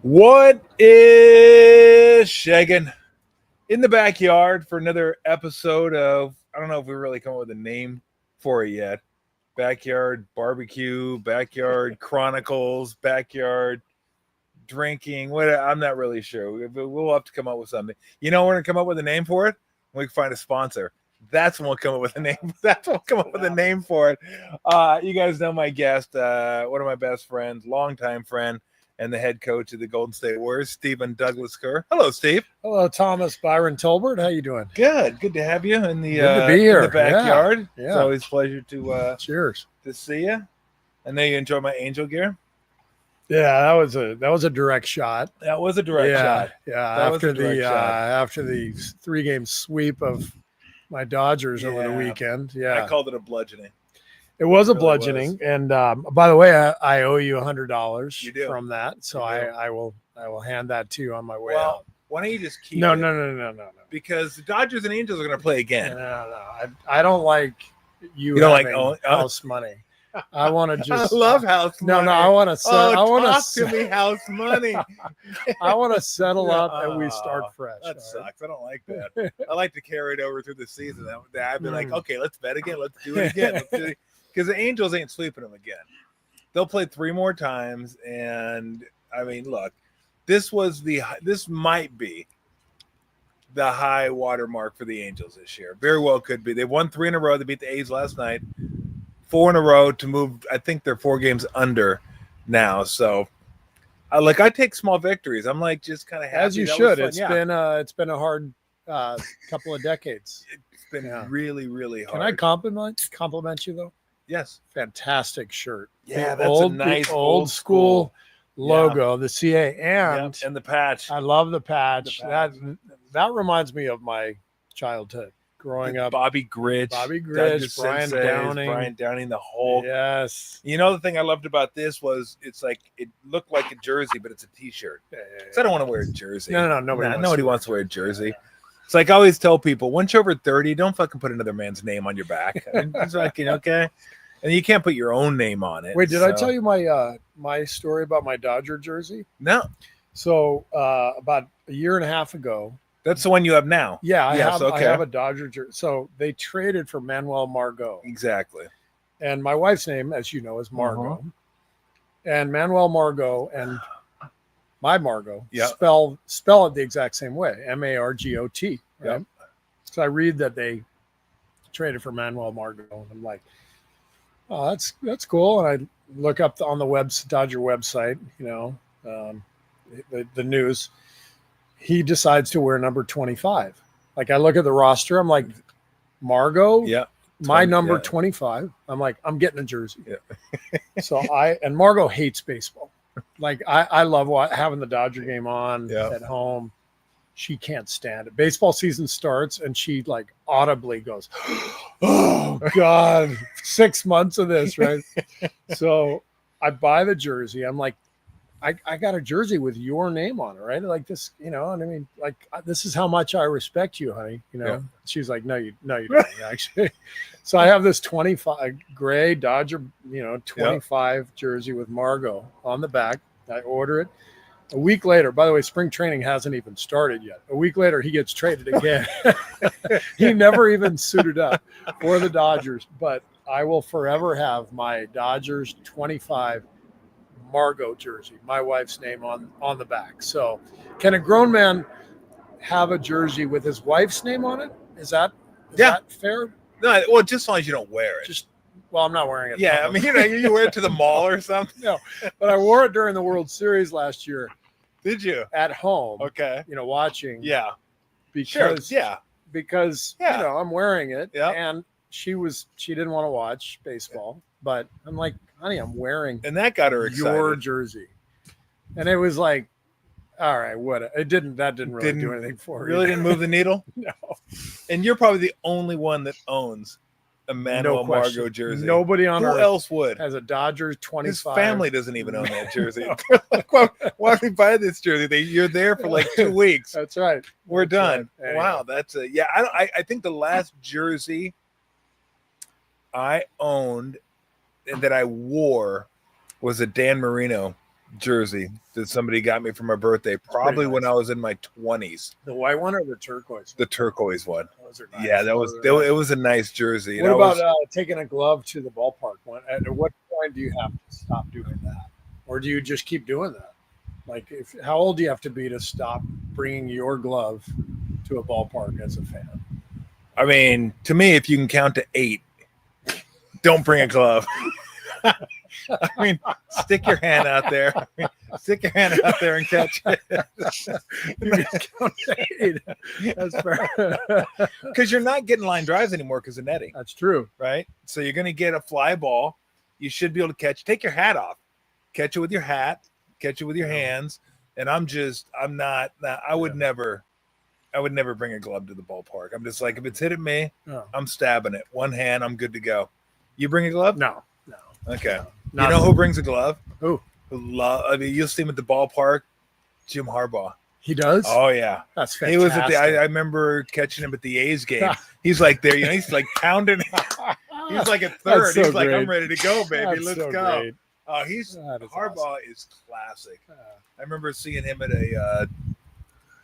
What is shagging in the backyard for another episode of, I don't know if we really come up with a name for it yet. Backyard barbecue, backyard chronicles, backyard drinking. What, I'm not really sure. We'll have to come up with something. You know, we're going to come up with a name for it. We can find a sponsor. That's when we'll come up with a name. That's when we'll come up with a name for it. You guys know my guest, one of my best friends, longtime friend, and the head coach of the Golden State Warriors, Stephen Douglas Kerr. Hello, Steve. Hello, Thomas Byron Tolbert. How you doing? Good. Good to have you in the, Good to be here. In the backyard. Yeah. It's always a pleasure to cheers to see you. I know you enjoy my Angel gear. Yeah, that was a direct shot. That was a direct shot. Yeah, after the 3-game sweep of my Dodgers over the weekend. Yeah, I called it a bludgeoning. It was a bludgeoning, and by the way, I owe you $100 from that, so I will hand that to you on my way out. Why don't you just keep No. Because the Dodgers and Angels are going to play again. No. I don't like you don't like house money. I want to just. I love house money. No. I want to. Talk to me, house money. I want to settle up and we start fresh. That sucks. I don't like that. I like to carry it over through the season. I'd be like, okay, let's bet again. Let's do it again. Because the Angels ain't sweeping them again. They'll play 3 more times, and I mean, look, this might be the high water mark for the Angels this year. Very well could be. They won 3 in a row. They beat the A's last night. 4 in a row to move. I think they're 4 games under now. So, I take small victories. I'm like just kind of happy. As you should. It's been a hard couple of decades. It's been really, really hard. Can I compliment you though? Yes. Fantastic shirt. Yeah, that's a nice old school logo, the CA, and the patch. I love the patch. That reminds me of my childhood. Growing up, Bobby Grich, Brian Downing, the Hulk. Yes. You know, the thing I loved about this was it looked like a jersey, but it's a T-shirt. So I don't want to wear a jersey. No. Nobody wants to wear a jersey. It's like I always tell people, once you're over 30, don't fucking put another man's name on your back. I mean, it's like, okay. And you can't put your own name on it. Wait, did I tell you my story about my Dodger jersey? No. So about a year and a half ago. That's the one you have now. Yeah, I have a Dodger jersey. So they traded for Manuel Margot. Exactly. And my wife's name, as you know, is Margot. And Manuel Margot and my Margot spell it the exact same way, Margot. Right? Yep. So I read that they traded for Manuel Margot, and I'm like, oh, that's cool. And I look up on the Dodger website, the news. He decides to wear number 25. Like I look at the roster, I'm like, Margot, my number 25. I'm like, I'm getting a jersey. Yeah. So and Margot hates baseball. Like I love having the Dodger game on at home. She can't stand it. Baseball season starts and she like audibly goes, oh God, 6 months of this, right? So I buy the jersey. I'm like, I got a jersey with your name on it, right? Like this, and I mean, like this is how much I respect you, honey. She's like, no, you don't actually. So I have this 25 gray Dodger, 25 jersey with Margot on the back. I order it. A week later, by the way, spring training hasn't even started yet. A week later, he gets traded again. He never even suited up for the Dodgers, but I will forever have my Dodgers 25 Margot jersey, my wife's name on the back. So can a grown man have a jersey with his wife's name on it? Is that fair? No, well, just as long as you don't wear it. I'm not wearing it. Yeah, I mean, you wear it to the mall or something. No, but I wore it during the World Series last year. Did you? At home. Okay. Watching. Yeah. Because because I'm wearing it. Yeah. And she didn't want to watch baseball, but I'm like, honey, I'm wearing and that got her excited. Your jersey. And it was like, all right, that didn't really do anything for her. Really didn't move the needle? No. And you're probably the only one that owns a Manuel Margot jersey. Nobody on Who else would? Has a Dodgers 25. His family doesn't even own that jersey. Like, why do we buy this jersey? You're there for like 2 weeks. That's right. We're done. Right. Anyway. Wow, that's I think the last jersey I owned that I wore was a Dan Marino jersey that somebody got me for my birthday, probably when I was in my 20s. The white one or the turquoise? The turquoise one. Those are nice. Yeah, it was a nice jersey. What about taking a glove to the ballpark? At what point do you have to stop doing that, or do you just keep doing that? Like, how old do you have to be to stop bringing your glove to a ballpark as a fan? I mean, to me, if you can count to 8, don't bring a glove. I mean, stick your hand out there. Stick your hand out there and catch it. That's fair. Because you're not getting line drives anymore because of netting. That's true. Right? So you're going to get a fly ball. You should be able to catch. Take your hat off. Catch it with your hat. Catch it with your hands. And I would never bring a glove to the ballpark. I'm just like, if it's hitting me, I'm stabbing it. One hand, I'm good to go. You bring a glove? No. Okay. No, you know who brings a glove? Who? I mean, you'll see him at the ballpark. Jim Harbaugh. He does? Oh yeah, that's fantastic. He was at I remember catching him at the A's game. He's like there, he's like pounding. He's like at third. So he's great. like, I'm ready to go, baby. Let's go. Great. Harbaugh awesome. is classic. I remember seeing him at a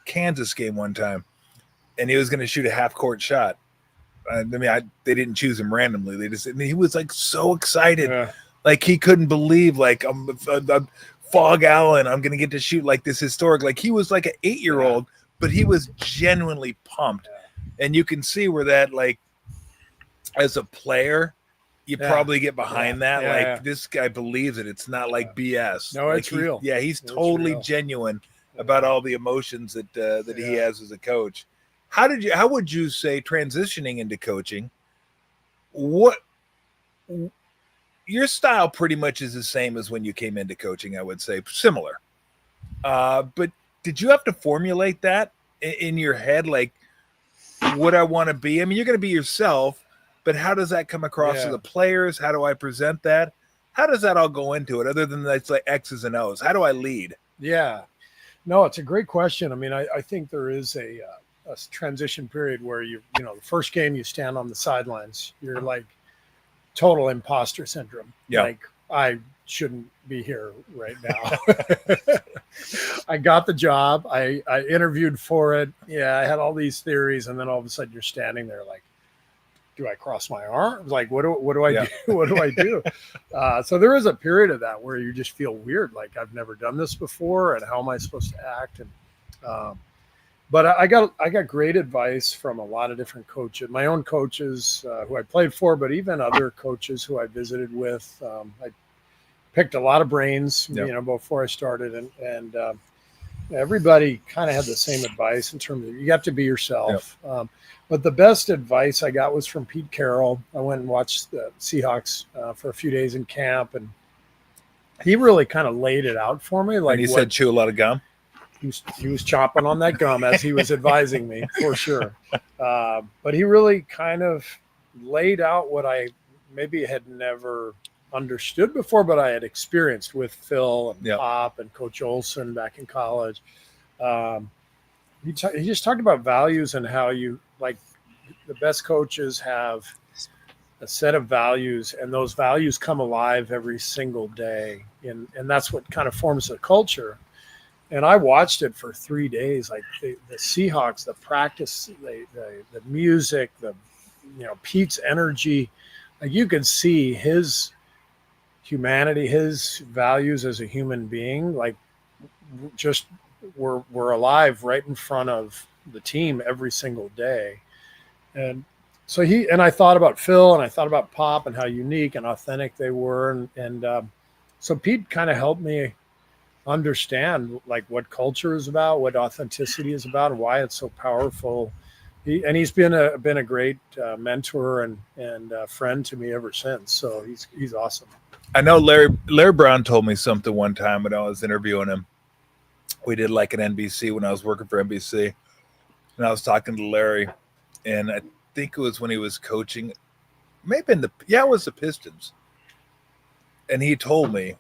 Kansas game one time, and he was going to shoot a half-court shot. They didn't choose him randomly. He was like so excited, like he couldn't believe, like I'm Fog Allen. I'm going to get to shoot like this historic. Like he was like an 8-year-old, but he was genuinely pumped, and you can see where that, like, as a player, you probably get behind that. This guy believes it. It's not like BS. No, it's real. Yeah, he's totally genuine about all the emotions that he has as a coach. How would you say, transitioning into coaching, what your style pretty much is the same as when you came into coaching, I would say similar. But did you have to formulate that in your head? Like, what I want to be? I mean, you're going to be yourself, but how does that come across to the players? How do I present that? How does that all go into it? Other than that's like X's and O's, how do I lead? Yeah, no, it's a great question. I mean, I think there is a transition period where the first game you stand on the sidelines, you're like total imposter syndrome. Yeah. Like, I shouldn't be here right now. I got the job. I interviewed for it. Yeah, I had all these theories, and then all of a sudden you're standing there like, do I cross my arms? Like, what do I do? What do I do? So there is a period of that where you just feel weird. Like, I've never done this before, and how am I supposed to act? And but I got great advice from a lot of different coaches, my own coaches who I played for, but even other coaches who I visited with. I picked a lot of brains, before I started, and everybody kind of had the same advice in terms of you have to be yourself. But the best advice I got was from Pete Carroll. I went and watched the Seahawks for a few days in camp, and he really kind of laid it out for me. Like, and he said, chew a lot of gum. He was chomping on that gum as he was advising me, for sure. But he really kind of laid out what I maybe had never understood before, but I had experienced with Phil and Pop and Coach Olson back in college. He just talked about values and how the best coaches have a set of values, and those values come alive every single day. And that's what kind of forms the culture. And I watched it for 3 days, like the Seahawks, the practice, the music, Pete's energy. Like, you could see his humanity, his values as a human being, like, just were alive right in front of the team every single day. And so I thought about Phil, and I thought about Pop and how unique and authentic they were. And so Pete kind of helped me understand like what culture is about, what authenticity is about, and why it's so powerful. He's been a great mentor and friend to me ever since. So he's awesome. I know Larry Brown told me something one time when I was interviewing him. We did like an NBC when I was working for NBC, and I was talking to Larry, and I think it was when he was coaching, maybe it was the Pistons, and he told me,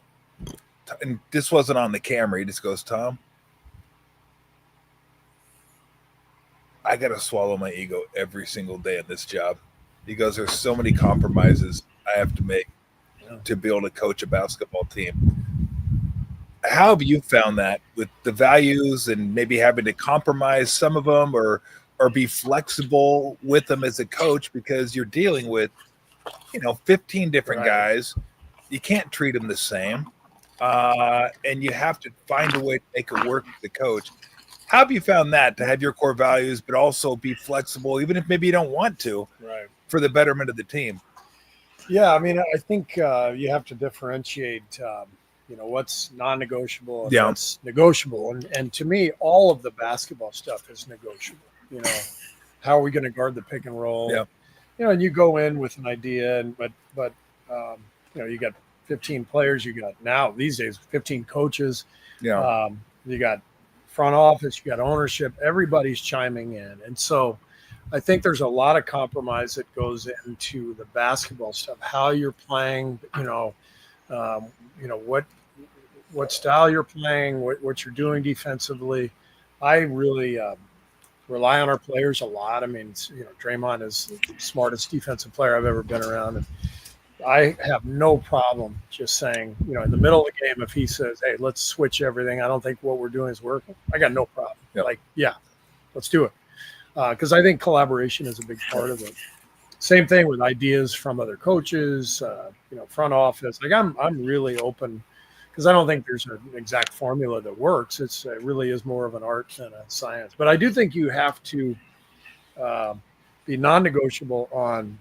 and this wasn't on the camera, he just goes, Tom, I got to swallow my ego every single day in this job. He goes, there's so many compromises I have to make. to be able to coach a basketball team. How have you found that with the values and maybe having to compromise some of them or be flexible with them as a coach, because you're dealing with, 15 different guys. You can't treat them the same. And you have to find a way to make it work with the coach. How have you found that, to have your core values, but also be flexible, even if maybe you don't want to, for the betterment of the team? Yeah, I mean, I think you have to differentiate, what's non-negotiable and what's negotiable. And to me, all of the basketball stuff is negotiable. How are we going to guard the pick and roll? Yeah. And you go in with an idea, but you got 15 players. You got now these days 15 coaches. Yeah. You got front office. You got ownership. Everybody's chiming in, and so I think there's a lot of compromise that goes into the basketball stuff. How you're playing, what style you're playing, what you're doing defensively. I really rely on our players a lot. I mean, Draymond is the smartest defensive player I've ever been around, and I have no problem just saying, in the middle of the game, if he says, "Hey, let's switch everything. I don't think what we're doing is working," I got no problem. Yeah. Let's do it. Because I think collaboration is a big part of it. Same thing with ideas from other coaches, front office. Like I'm really open, because I don't think there's an exact formula that works. It really is more of an art than a science. But I do think you have to be non-negotiable on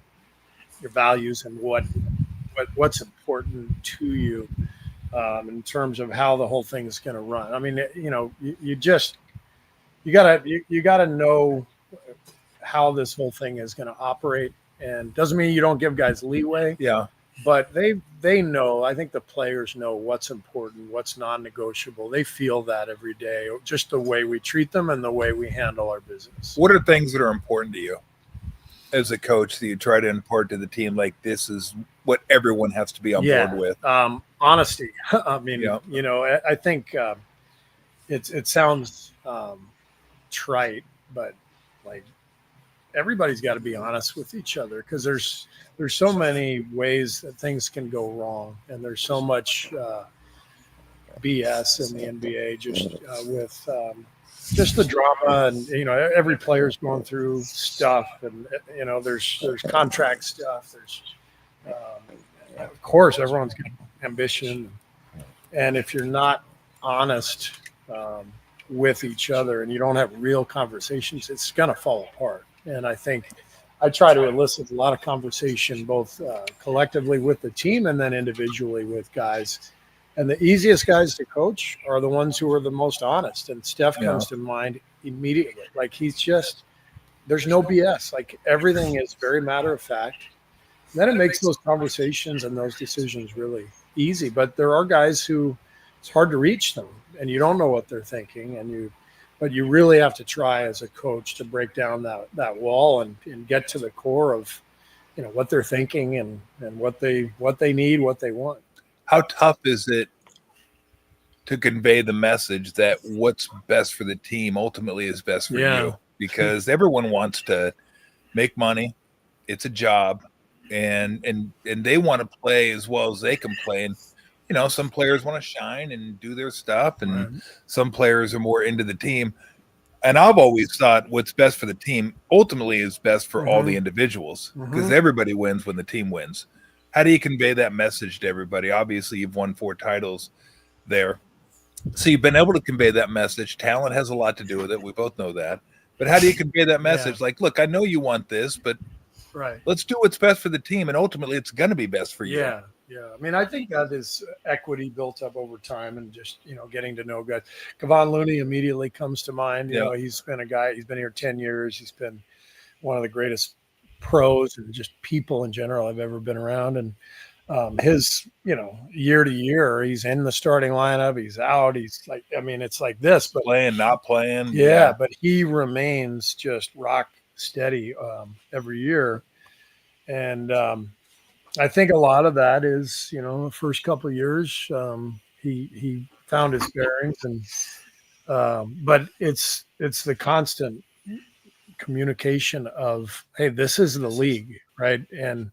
your values and what's important to you in terms of how the whole thing is going to run. I mean, you gotta know how this whole thing is going to operate, and doesn't mean you don't give guys leeway. Yeah. But they know, I think the players know what's important, what's non-negotiable. They feel that every day, just the way we treat them and the way we handle our business. What are things that are important to you as a coach that you try to impart to the team? Like, this is what everyone has to be on board with. Honesty. I mean, I think it sounds trite, but like everybody's got to be honest with each other, because there's so many ways that things can go wrong, and there's so much BS in the NBA just with just the drama, and every player's going through stuff, and there's contract stuff, there's of course everyone's got ambition, and if you're not honest with each other and you don't have real conversations, it's going to fall apart. And I think I try to elicit a lot of conversation, both collectively with the team and then individually with guys. And the easiest guys to coach are the ones who are the most honest. And Steph comes to mind immediately. Like, there's no BS. Like, everything is very matter of fact. And then it makes those conversations and those decisions really easy. But there are guys who it's hard to reach them, and you don't know what they're thinking, but you really have to try as a coach to break down that wall and get to the core of, what they're thinking and what they need, what they want. How tough is it to convey the message that what's best for the team ultimately is best for you? Because everyone wants to make money. It's a job, and they want to play as well as they can play. And some players want to shine and do their stuff, and some players are more into the team. And I've always thought what's best for the team ultimately is best for all the individuals, because everybody wins when the team wins. How do you convey that message to everybody? Obviously, you've won 4 titles there, so you've been able to convey that message. Talent has a lot to do with it. We both know that. But how do you convey that message? Like, look, I know you want this, but let's do what's best for the team, and ultimately it's going to be best for you. Yeah. I mean, I think that is equity built up over time, and just, getting to know guys. Kevon Looney immediately comes to mind. He's been he's been here 10 years. He's been one of the greatest pros and just people in general I've ever been around. And his, year to year, he's in the starting lineup. He's out. He's like, I mean, it's like this, but playing, not playing. Yeah. But he remains just rock steady every year. And, I think a lot of that is, the first couple of years, he found his bearings, and but it's the constant communication of, hey, this is the league, right? And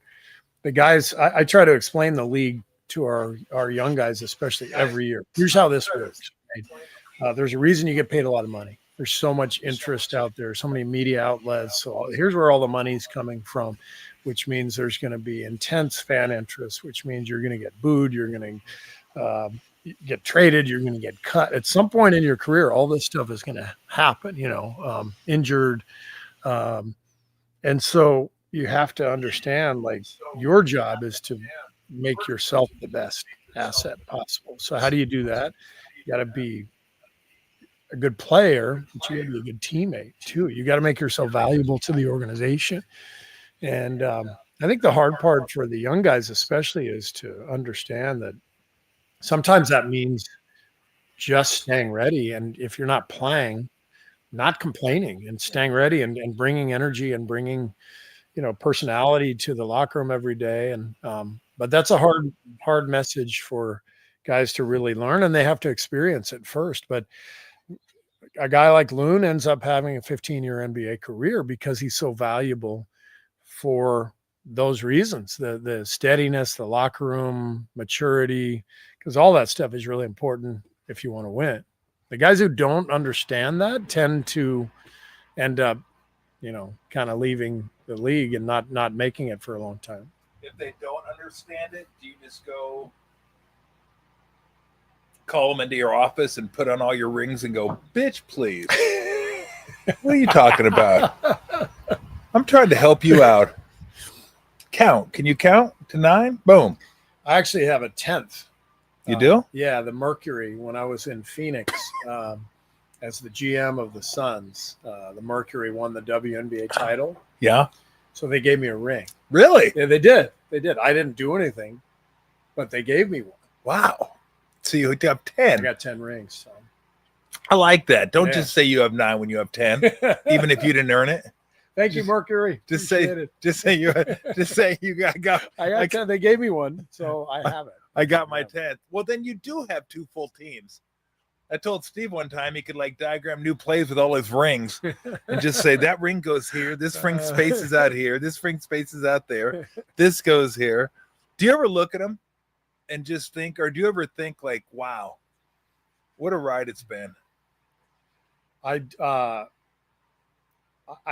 the guys, I try to explain the league to our young guys, especially every year. Here's how this works. Right? There's a reason you get paid a lot of money. There's so much interest out there, so many media outlets. So here's where all the money's coming from, which means there's going to be intense fan interest, which means you're going to get booed, you're going to get traded, you're going to get cut. At some point in your career, all this stuff is going to happen, injured. And so you have to understand, like, your job is to make yourself the best asset possible. So how do you do that? You got to be a good player, but you got to be a good teammate too. You got to make yourself valuable to the organization. And I think the hard part for the young guys especially is to understand that sometimes that means just staying ready. And if you're not playing, not complaining and staying ready and bringing energy and bringing, personality to the locker room every day. And, but that's a hard message for guys to really learn, and they have to experience it first. But a guy like Loon ends up having a 15-year NBA career because he's so valuable for those reasons, the steadiness, the locker room, maturity, because all that stuff is really important if you want to win. The guys who don't understand that tend to end up, kind of leaving the league and not making it for a long time. If they don't understand it, do you just go call them into your office and put on all your rings and go, bitch, please? What are you talking about? I'm trying to help you out. Count. Can you count to 9? Boom. I actually have a 10th. You do? Yeah, the Mercury, when I was in Phoenix as the GM of the Suns, the Mercury won the WNBA title. Yeah. So they gave me a ring. Really? Yeah, they did. I didn't do anything, but they gave me one. Wow. So you have 10. I got 10 rings. So. I like that. Don't just say you have 9 when you have 10, even if you didn't earn it. Thank you, Mercury. Just say you got. I got 10. They gave me one, so I have it. I got my 10th. Well, then you do have 2 full teams. I told Steve one time he could diagram new plays with all his rings and just say that ring goes here, this ring space is out here, this ring space is out there, this goes here. Do you ever look at them and just think, or do you ever think wow, what a ride it's been? I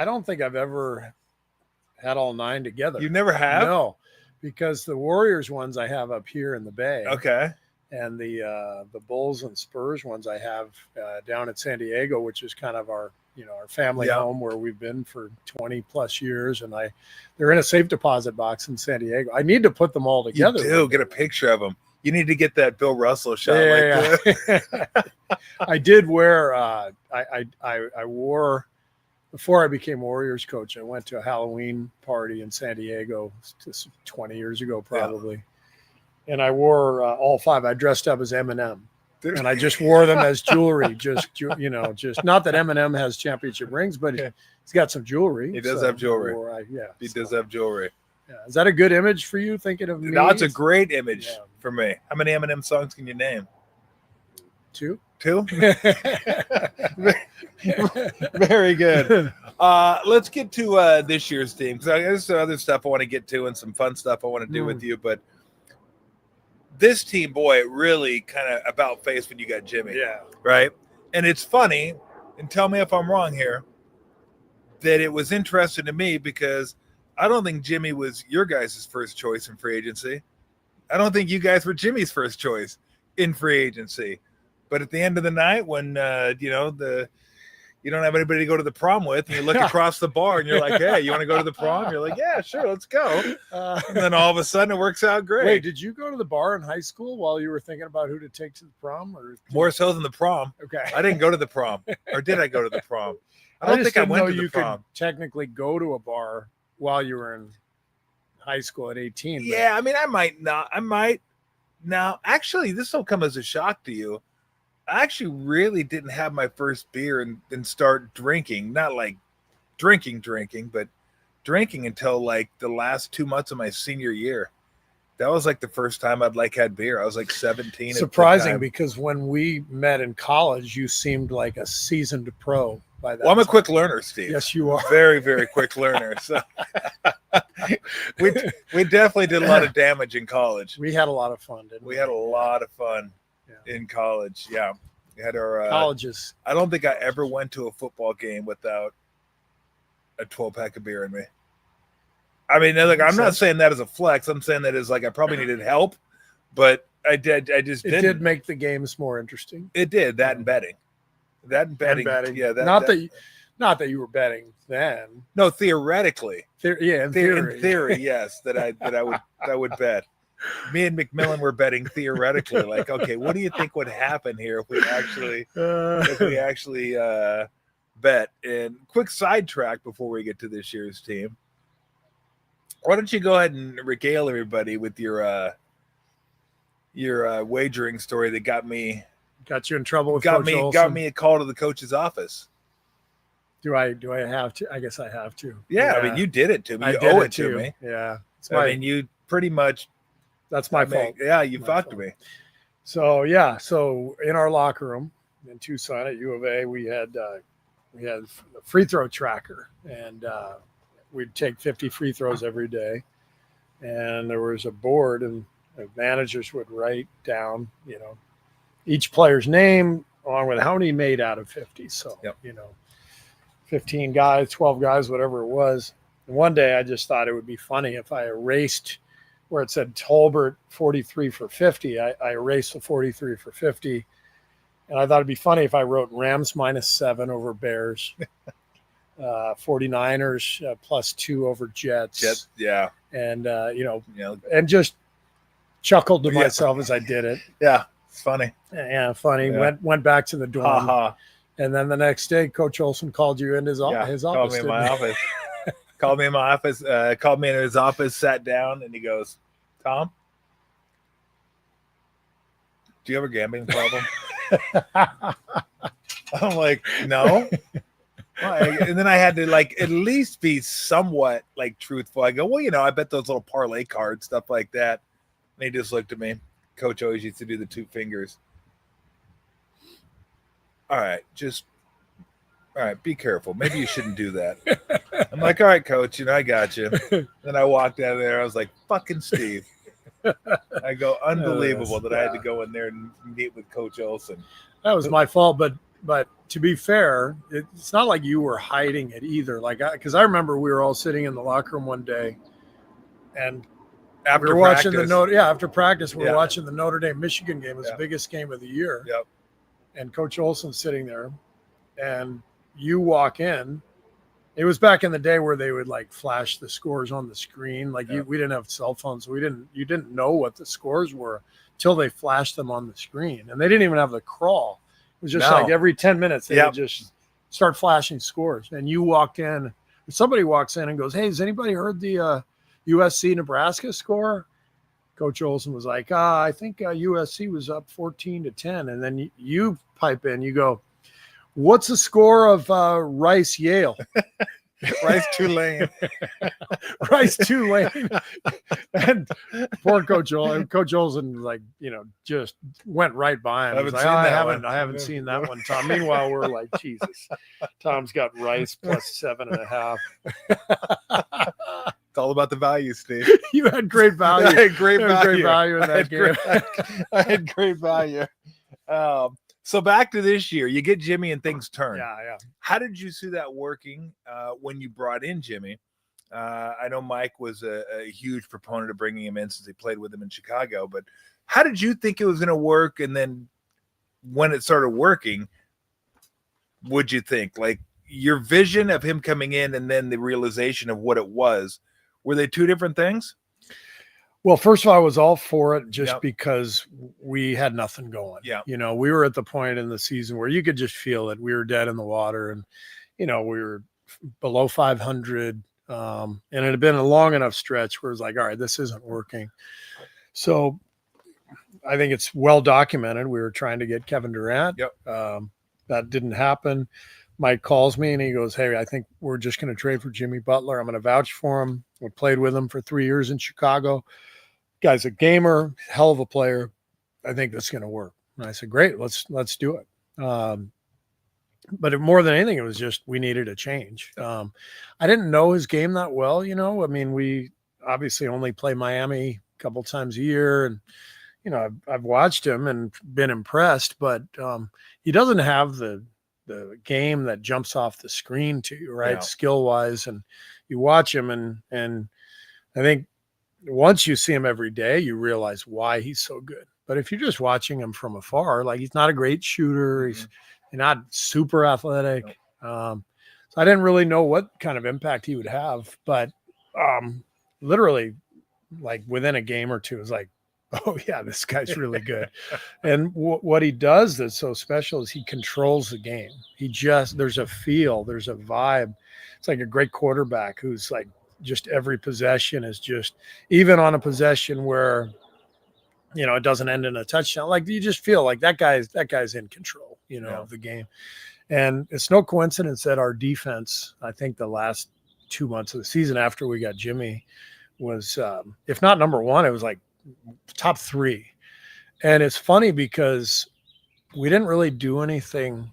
don't think I've ever had all 9 together. You never have? No, because the Warriors ones I have up here in the Bay. Okay. And the Bulls and Spurs ones I have down at San Diego, which is kind of our family home where we've been for 20 plus years. And they're in a safe deposit box in San Diego. I need to put them all together. You do get a picture of them. You need to get that Bill Russell shot. That. I did wear, I wore, before I became Warriors coach, I went to a Halloween party in San Diego just 20 years ago, probably. Yeah. And I wore all 5. I dressed up as Eminem, and I just wore them as jewelry. Just not that Eminem has championship rings, but he's got some jewelry. He does have jewelry. He does have jewelry. Yeah. Is that a good image for you? Thinking of me? No, it's a great image for me. How many Eminem songs can you name? 2. 2? Very good. Let's get to this year's team, because there's some other stuff I want to get to and some fun stuff I want to do with you, but. This team, boy, it really kind of about face when you got Jimmy. Yeah. Right? And it's funny, and tell me if I'm wrong here, that it was interesting to me because I don't think Jimmy was your guys' first choice in free agency. I don't think you guys were Jimmy's first choice in free agency. But at the end of the night, when, you don't have anybody to go to the prom with, and you look across the bar and you're like, hey, you want to go to the prom? You're like, yeah, sure, let's go. And then all of a sudden it works out great. Wait, did you go to the bar in high school while you were thinking about who to take to the prom? More so than the prom. Okay. I didn't go to the prom. Or did I go to the prom? I don't think I went to the prom. Could technically go to a bar while you were in high school at 18. But... Yeah, I mean, I might not. I might. Now, actually, this will come as a shock to you. I actually really didn't have my first beer and start drinking, not like drinking, but drinking until the last 2 months of my senior year. That was the first time I'd had beer. I was 17. Surprising, because when we met in college, you seemed like a seasoned pro. by that. Well, I'm a quick learner, Steve. Yes, you are. Very, very quick learner. So we definitely did a lot of damage in college. We had a lot of fun, didn't we? We had a lot of fun in college. Yeah. We had our colleges. I don't think I ever went to a football game without a 12-pack of beer in me. I mean, like, I'm not saying that as a flex. I'm saying that as like I probably needed help, but I just didn't. It did make the games more interesting. It did. That and betting. Yeah. Not that you were betting then. No, theoretically. In theory, yes. That I would bet. Me and McMillan were betting theoretically. Like, okay, what do you think would happen here if we actually bet? And quick sidetrack before we get to this year's team. Why don't you go ahead and regale everybody with your wagering story that got you in trouble with got me a call to the coach's office. Do I have to? I guess I have to. Yeah. I mean, you did it to me. You owe it to me. Yeah. You pretty much. That's my fault. Yeah, you fucked me. So in our locker room in Tucson at U of A, we had a free throw tracker, and we'd take 50 free throws every day. And there was a board, and the managers would write down, each player's name along with how many made out of 50. So, 15 guys, 12 guys, whatever it was. And one day I just thought it would be funny if I erased where it said Tolbert 43 for 50. I erased the 43 for 50. And I thought it'd be funny if I wrote Rams -7 over Bears, 49ers +2 over Jets. Yeah. And, and just chuckled to myself as I did it. Yeah. It's funny. Yeah. Funny. Yeah. Went back to the dorm. And then the next day, Coach Olson called you in his office. Called me in my office. Called me in my office. Called me in his office. Sat down, and he goes, "Tom, do you have a gambling problem?" I'm like, "No." And then I had to at least be somewhat truthful. I go, "Well, I bet those little parlay cards, stuff like that." And he just looked at me. Coach always used to do the 2 fingers. All right, be careful. Maybe you shouldn't do that. I'm like, all right, Coach, I got you. Then I walked out of there. I was like, fucking Steve. I go, unbelievable that I had to go in there and meet with Coach Olson. That was my fault, but to be fair, it's not like you were hiding it either. Because I remember we were all sitting in the locker room one day, and after we were watching after practice, we were watching the Notre Dame Michigan game. It was the biggest game of the year. Yep. And Coach Olson's sitting there, and you walk in. It was back in the day where they would flash the scores on the screen. We didn't have cell phones, so you didn't know what the scores were till they flashed them on the screen. And they didn't even have the crawl. It was just every 10 minutes they would just start flashing scores. And you walked in, somebody walks in and goes, "Hey, has anybody heard the USC Nebraska score?" Coach Olson was like, I think USC was up 14-10. And then you pipe in, you go, "What's the score of Rice Yale?" Rice Tulane. Rice Tulane. And poor Coach Olson. Coach Olson, just went right by him. I haven't seen that one, Tom. Meanwhile, we're like, Jesus. Tom's got Rice +7.5. It's all about the value, Steve. You had great value. I had great value in that game. I had great value. So back to this year, you get Jimmy and things turn. Yeah. How did you see that working when you brought in Jimmy? I know Mike was a huge proponent of bringing him in since he played with him in Chicago, but how did you think it was going to work? And then when it started working, what'd you think? Your vision of him coming in and then the realization of what it was, were they two different things? Well, first of all, I was all for it just because we had nothing going. Yeah. We were at the point in the season where you could just feel it. We were dead in the water, and, we were below 500. And it had been a long enough stretch where it was like, all right, this isn't working. So I think it's well documented. We were trying to get Kevin Durant. Yep. That didn't happen. Mike calls me and he goes, "Hey, I think we're just going to trade for Jimmy Butler. I'm going to vouch for him. We played with him for 3 years in Chicago. Guy's a gamer, hell of a player. I think that's going to work." And I said, "Great, let's do it." But more than anything, it was just we needed a change. I didn't know his game that well, I mean, we obviously only play Miami a couple times a year, and I've watched him and been impressed, but he doesn't have the game that jumps off the screen to you, right? Skill wise, and you watch him, and I think once you see him every day, you realize why he's so good. But if you're just watching him from afar, like he's not a great shooter, he's not super athletic. So I didn't really know what kind of impact he would have, but literally, like within a game or two, it was like, oh yeah, this guy's really good. And what he does that's so special is he controls the game. There's a feel, there's a vibe. It's like a great quarterback who's like, just every possession is just, even on a possession where it doesn't end in a touchdown, like you just feel like that guy's in control of the game. And it's no coincidence that our defense, I think the last 2 months of the season after we got Jimmy, was if not number one, it was like top 3. And it's funny because we didn't really do anything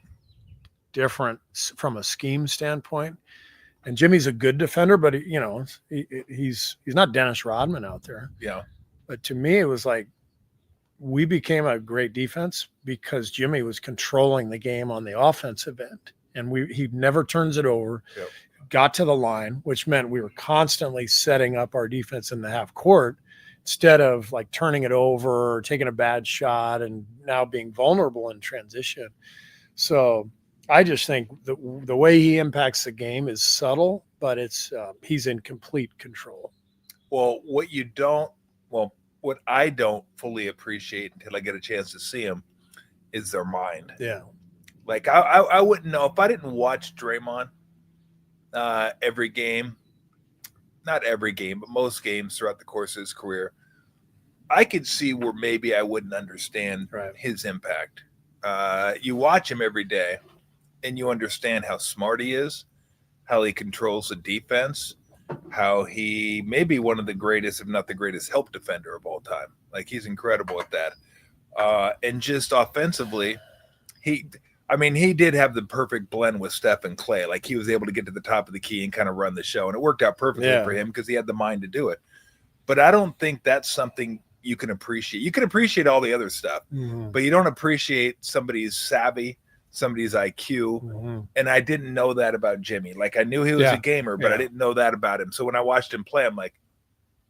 different from a scheme standpoint. And Jimmy's a good defender, but he's not Dennis Rodman out there. Yeah. But to me, it was like we became a great defense because Jimmy was controlling the game on the offensive end, and he never turns it over. Yep. Got to the line, which meant we were constantly setting up our defense in the half court instead of like turning it over or taking a bad shot and now being vulnerable in transition. So I just think the way he impacts the game is subtle, but he's in complete control. Well, what I don't fully appreciate until I get a chance to see him is their mind. Yeah. Like I wouldn't know if I didn't watch Draymond every game, not every game, but most games throughout the course of his career. I could see where maybe I wouldn't understand his impact. You watch him every day, and you understand how smart he is, how he controls the defense, how he may be one of the greatest, if not the greatest, help defender of all time. Like, he's incredible at that. And just offensively, he did have the perfect blend with Steph and Clay. Like, he was able to get to the top of the key and kind of run the show. And it worked out perfectly for him because he had the mind to do it. But I don't think that's something you can appreciate. You can appreciate all the other stuff, but you don't appreciate somebody's savvy, somebody's IQ. And I didn't know that about Jimmy. Like, I knew he was a gamer, but I didn't know that about him. So when I watched him play, I'm like,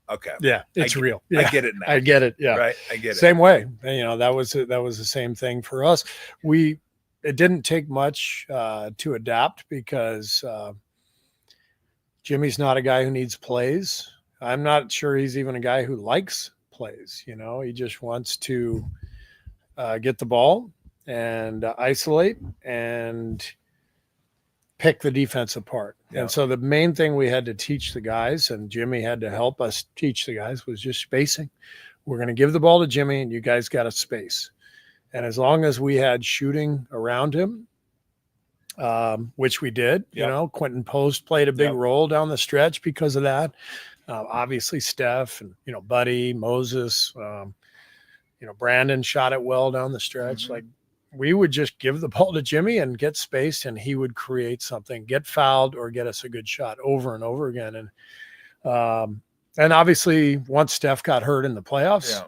okay. Yeah, it's real. I get it now. I get it. Yeah. Right. I get it. Same way. That was the same thing for us. It didn't take much to adapt because Jimmy's not a guy who needs plays. I'm not sure he's even a guy who likes plays. He just wants to get the ball and isolate and pick the defense apart. Yeah. And so the main thing we had to teach the guys, and Jimmy had to help us teach the guys, was just spacing. We're going to give the ball to Jimmy, and you guys got to space. And as long as we had shooting around him, which we did, Quentin Post played a big role down the stretch because of that. Obviously Steph and, Buddy, Moses, Brandon shot it well down the stretch. Like, we would just give the ball to Jimmy and get spaced, and he would create something, get fouled or get us a good shot over and over again. And obviously once Steph got hurt in the playoffs,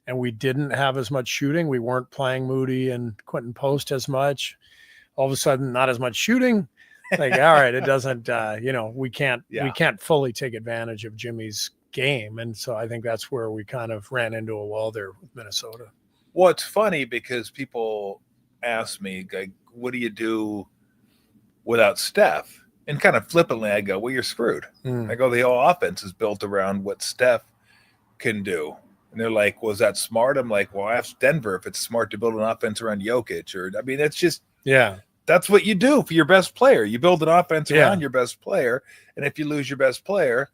and we didn't have as much shooting, we weren't playing Moody and Quentin Post as much. All of a sudden, not as much shooting. Like, all right, it doesn't, we can't fully take advantage of Jimmy's game. And so I think that's where we kind of ran into a wall there with Minnesota. Well, it's funny because people ask me, like, what do you do without Steph? And kind of flippantly, I go, well, you're screwed. I go, the whole offense is built around what Steph can do. And they're like, well, is that smart? I'm like, well, ask Denver if it's smart to build an offense around Jokic. It's just, that's what you do for your best player. You build an offense around your best player. And if you lose your best player,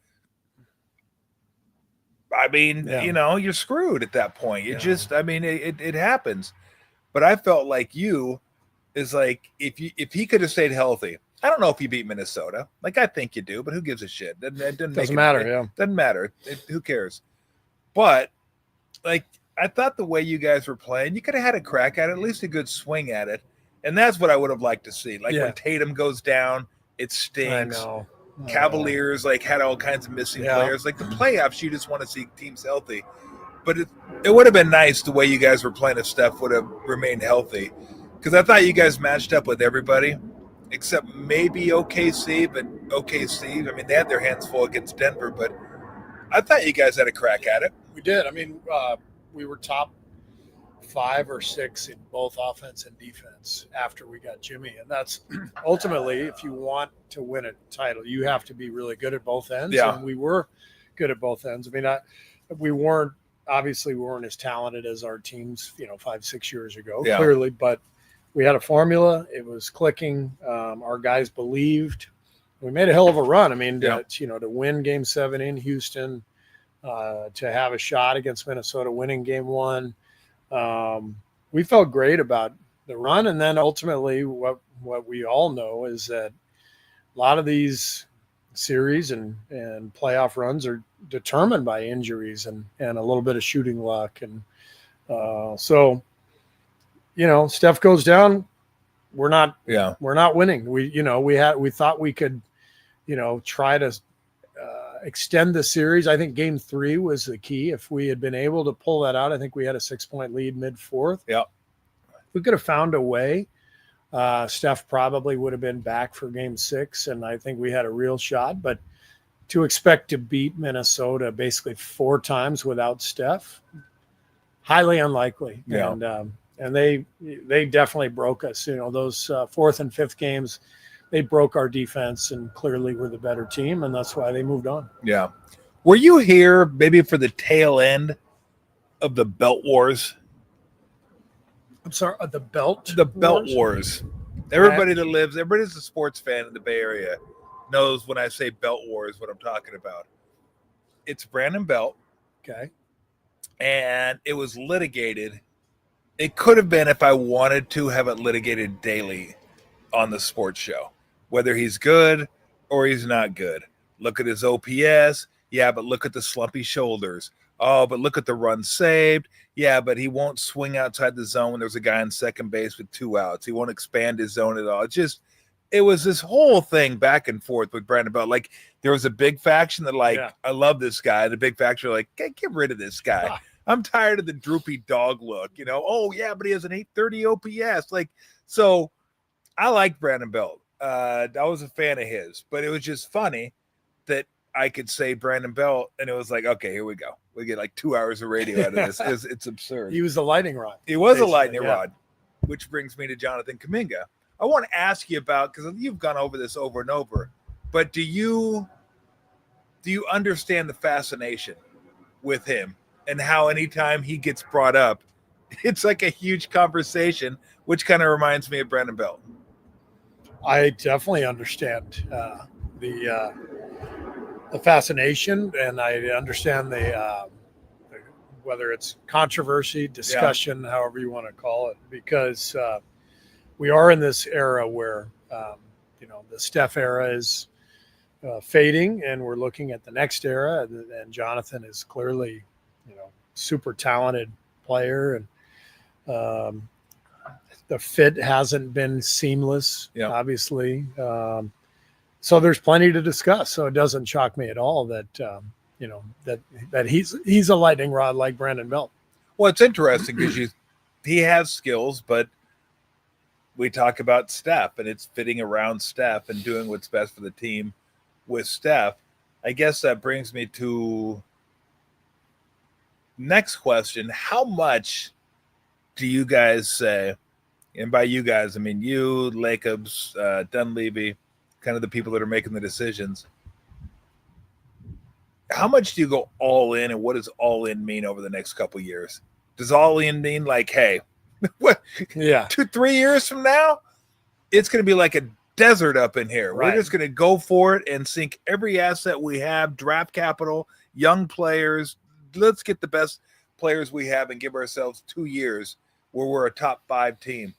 you're screwed at that point. It happens. But I felt like if he could have stayed healthy, I don't know if you beat Minnesota. Like, I think you do, but who gives a shit? It doesn't matter. Doesn't matter. Who cares? But, like, I thought the way you guys were playing, you could have had a crack at it, at least a good swing at it. And that's what I would have liked to see. Like when Tatum goes down, it stinks. I know. Cavaliers like had all kinds of missing players. Like the playoffs, you just want to see teams healthy. But it would have been nice the way you guys were playing if Steph would have remained healthy. Because I thought you guys matched up with everybody, except maybe OKC. But OKC, I mean, they had their hands full against Denver. But I thought you guys had a crack at it. We did. I mean, we were top 5 or 6 in both offense and defense after we got Jimmy. And that's ultimately, if you want to win a title, you have to be really good at both ends. Yeah. And we were good at both ends. I mean, we weren't as talented as our teams, 5-6 years ago, clearly, but we had a formula. It was clicking. Our guys believed. We made a hell of a run. I mean, to win Game 7 in Houston, to have a shot against Minnesota, winning Game 1. We felt great about the run. And then ultimately what we all know is that a lot of these series and playoff runs are determined by injuries and a little bit of shooting luck. And so, Steph goes down, we're not winning. We thought we could, try to extend the series. I think Game 3 was the key. If we had been able to pull that out, I think we had a 6-point lead mid-4th. Yeah. We could have found a way. Steph probably would have been back for Game 6, and I think we had a real shot. But to expect to beat Minnesota basically 4 times without Steph, highly unlikely. Yeah. And they definitely broke us. Those 4th and 5th games, they broke our defense and clearly were the better team, and that's why they moved on. Yeah. Were you here maybe for the tail end of the Belt Wars? I'm sorry, the Belt Wars. Everybody's a sports fan in the Bay Area knows when I say Belt Wars what I'm talking about. It's Brandon Belt. Okay. And it was litigated. It could have been, if I wanted to, have it litigated daily on the sports show, whether he's good or he's not good. Look at his OPS. Yeah, but look at the slumpy shoulders. Oh, but look at the run saved. Yeah, but he won't swing outside the zone when there's a guy on second base with 2 outs. He won't expand his zone at all. It was this whole thing back and forth with Brandon Belt. Like, there was a big faction that, I love this guy. The big faction like, hey, get rid of this guy. I'm tired of the droopy dog look. Oh, yeah, but he has an 830 OPS. So I liked Brandon Belt. I was a fan of his. But it was just funny that I could say Brandon Belt, and it was like, okay, here we go. We get 2 hours of radio out of this. It's absurd. He was a lightning rod. He was a lightning rod, which brings me to Jonathan Kuminga. I want to ask you about, because you've gone over this over and over, but do you understand the fascination with him and how anytime he gets brought up, it's like a huge conversation, which kind of reminds me of Brandon Belt? I definitely understand the fascination, and I understand the whether it's controversy, discussion, however you want to call it, because we are in this era where the Steph era is fading, and we're looking at the next era. And Jonathan is clearly, super talented player, and the fit hasn't been seamless, obviously. So there's plenty to discuss. So it doesn't shock me at all that that he's a lightning rod like Brandon Belt. Well, it's interesting because he has skills, but we talk about Steph, and it's fitting around Steph and doing what's best for the team with Steph. I guess that brings me to next question. How much do you guys say, and by you guys, I mean you, Lacobs, Dunleavy, kind of the people that are making the decisions, how much do you go all in, and what does all in mean over the next couple of years? Does all in mean hey, what? Yeah, 2-3 years from now, it's going to be like a desert up in here. Right. We're just going to go for it and sink every asset we have, draft capital, young players. Let's get the best players we have and give ourselves 2 years where we're a top 5 team.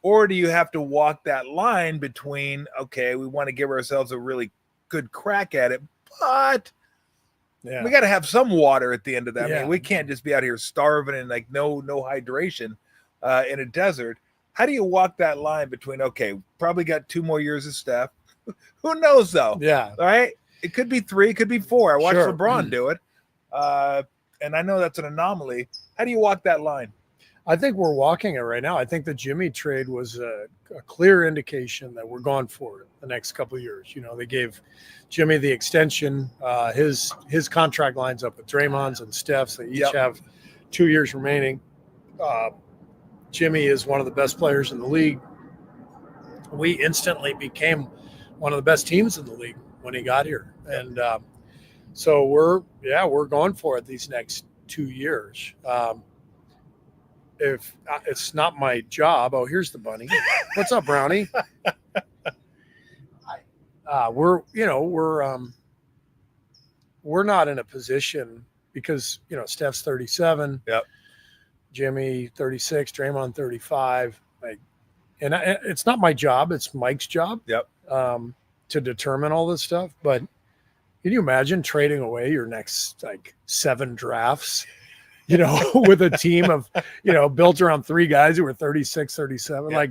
Or do you have to walk that line between, okay, we want to give ourselves a really good crack at it, but we got to have some water at the end of that. I mean, we can't just be out here starving and no hydration in a desert. How do you walk that line between, okay, probably got 2 more years of Steph. Who knows, though? Yeah. Right? It could be 3, it could be 4. I watched Sure. LeBron do it. And I know that's an anomaly. How do you walk that line? I think we're walking it right now. I think the Jimmy trade was a clear indication that we're going for it the next couple of years. They gave Jimmy the extension. His contract lines up with Draymond's and Steph's. They each have 2 years remaining. Jimmy is one of the best players in the league. We instantly became one of the best teams in the league when he got here. And so we're going for it these next 2 years. If it's not my job, here's the bunny. What's up, Brownie? We're not in a position because Steph's 37. Yep. Jimmy 36, Draymond 35. And it's not my job; it's Mike's job. Yep. To determine all this stuff. But can you imagine trading away your next 7 drafts? With a team of, built around 3 guys who were 36, 37. Yeah.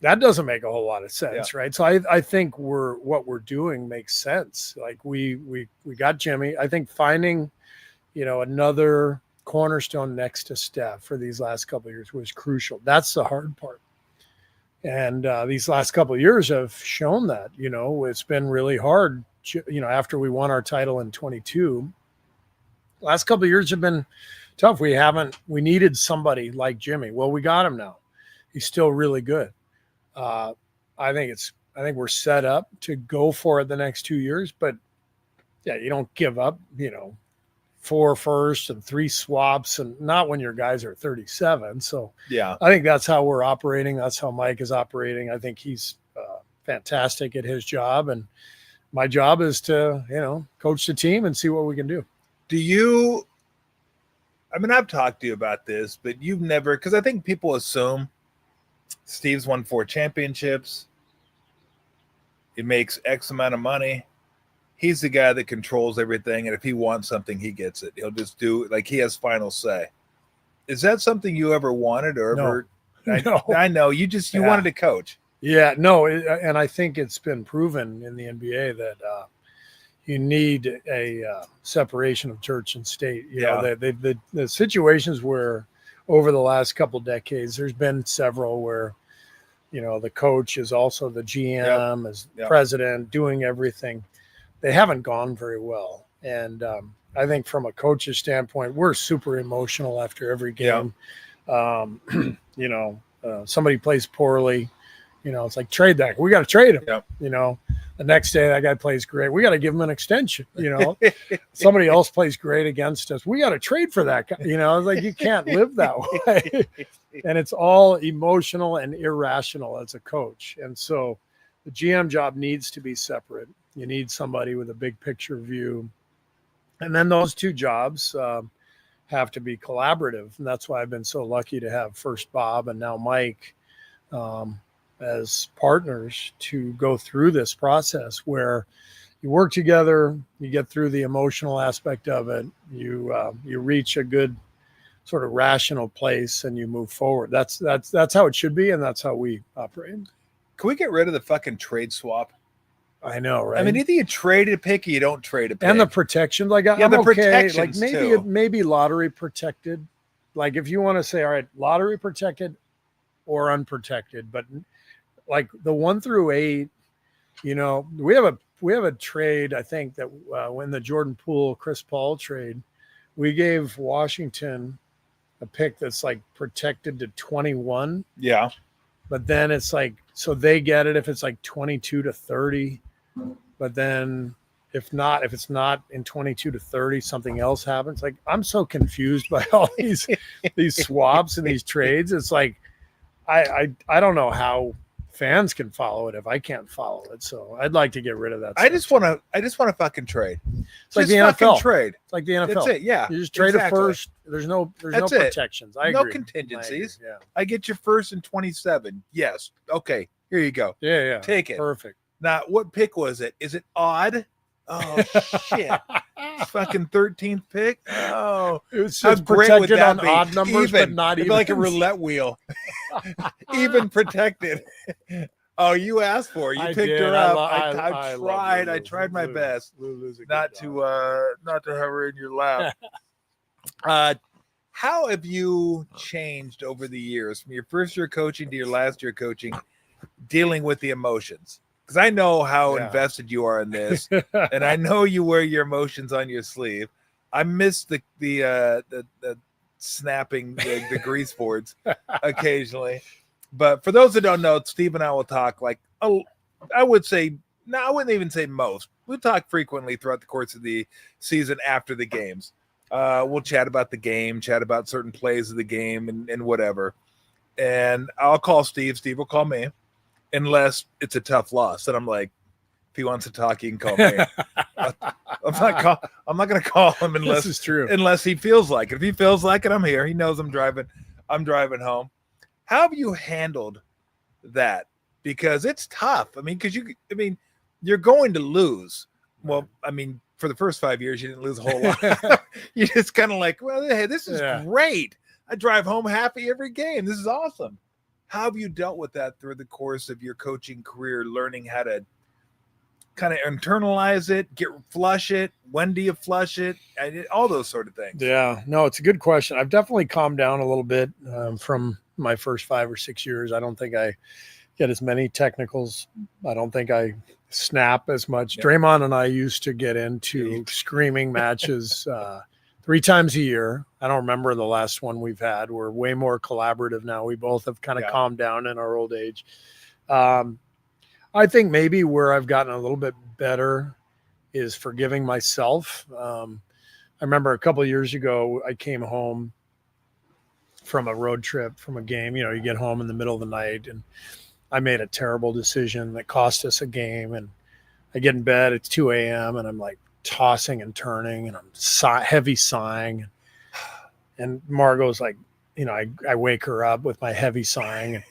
That doesn't make a whole lot of sense, right? So I think what we're doing makes sense. We got Jimmy. I think finding, another cornerstone next to Steph for these last couple of years was crucial. That's the hard part. And these last couple of years have shown that, it's been really hard, after we won our title in 22. Last couple of years have been tough. We needed somebody like Jimmy. Well, we got him now. He's still really good. I think we're set up to go for it the next 2 years, but you don't give up, 4 firsts and 3 swaps, and not when your guys are 37. So yeah, I think that's how we're operating. That's how Mike is operating. I think he's fantastic at his job, and my job is to, coach the team and see what we can do. I've talked to you about this, but you've never, because I think people assume Steve's won 4 championships. He makes X amount of money. He's the guy that controls everything. And if he wants something, he gets it. He'll just do it. He has final say. Is that something you ever wanted or ever? No. I know you wanted to coach. Yeah, no. And I think it's been proven in the NBA that, you need a separation of church and state. The situations where over the last couple decades, there's been several where, the coach is also the GM, is president, doing everything. They haven't gone very well. And I think from a coach's standpoint, we're super emotional after every game. Somebody plays poorly. It's like, trade that. We got to trade him. Yep. The next day, that guy plays great. We got to give him an extension. Somebody else plays great against us. We got to trade for that guy. It's like, you can't live that way. And it's all emotional and irrational as a coach. And so the GM job needs to be separate. You need somebody with a big picture view. And then those 2 jobs have to be collaborative. And that's why I've been so lucky to have first Bob and now Mike as partners to go through this process where you work together, you get through the emotional aspect of it, you reach a good sort of rational place and you move forward. That's how it should be, and that's how we operate. Can we get rid of the fucking trade swap? I know, right? Either you trade a pick or you don't trade a pick. And the protection, I'm the okay. protections Maybe lottery protected. If you want to say, all right, lottery protected or unprotected, but the 1 through 8, we have a trade. I think that when the Jordan Poole, Chris Paul trade, we gave Washington a pick that's protected to 21. Yeah. But then it's so they get it if it's 22 to 30. But then if it's not in 22 to 30, something else happens. I'm so confused by all these swaps and these trades. It's I don't know how fans can follow it if I can't follow it. So I'd like to get rid of that. I just want to fucking trade. It's like the NFL. Trade. It's like the NFL. That's it. Yeah. You just trade it first. There's no protections. I agree. No contingencies. Yeah. I get your first in 27. Yes. Okay. Here you go. Yeah. Take it. Perfect. Now, what pick was it? Is it odd? Oh shit. fucking 13th pick. Oh, it was just protected on odd numbers, but not even like a roulette wheel. Even protected. Oh, you asked for it. You picked her up. I tried my best not to have her in your lap. How have you changed over the years from your first year coaching to your last year coaching, dealing with the emotions? Because I know how invested you are in this, and I know you wear your emotions on your sleeve. I miss the snapping the grease boards occasionally. But for those that don't know, Steve and I will talk I wouldn't even say most. We'll talk frequently throughout the course of the season after the games. We'll chat about the game, chat about certain plays of the game and whatever. And I'll call Steve. Steve will call me unless it's a tough loss. And I'm like, if he wants to talk, he can call me. I'm not going to call him unless this is true. Unless he feels like it. If he feels like it, I'm here. He knows I'm driving home. How have you handled that? Because it's tough. I mean, you're going to lose. Well, I mean, for the first 5 years, you didn't lose a whole lot. You just kind of like, well, hey, this is great. I drive home happy every game. This is awesome. How have you dealt with that through the course of your coaching career, learning how to kind of internalize it, flush it? When do you flush it? All those sort of things. Yeah, no, it's a good question. I've definitely calmed down a little bit from my first 5 or 6 years. I don't think I get as many technicals. I don't think I snap as much. Yep. Draymond and I used to get into screaming matches 3 times a year. I don't remember the last one we've had. We're way more collaborative now. We both have kind of calmed down in our old age. I think maybe where I've gotten a little bit better is forgiving myself. I remember a couple of years ago, I came home from a road trip from a game. You know, you get home in the middle of the night, and I made a terrible decision that cost us a game. And I get in bed, it's 2 a.m. and I'm like tossing and turning, and I'm heavy sighing. And Margot's like, you know, I wake her up with my heavy sighing, and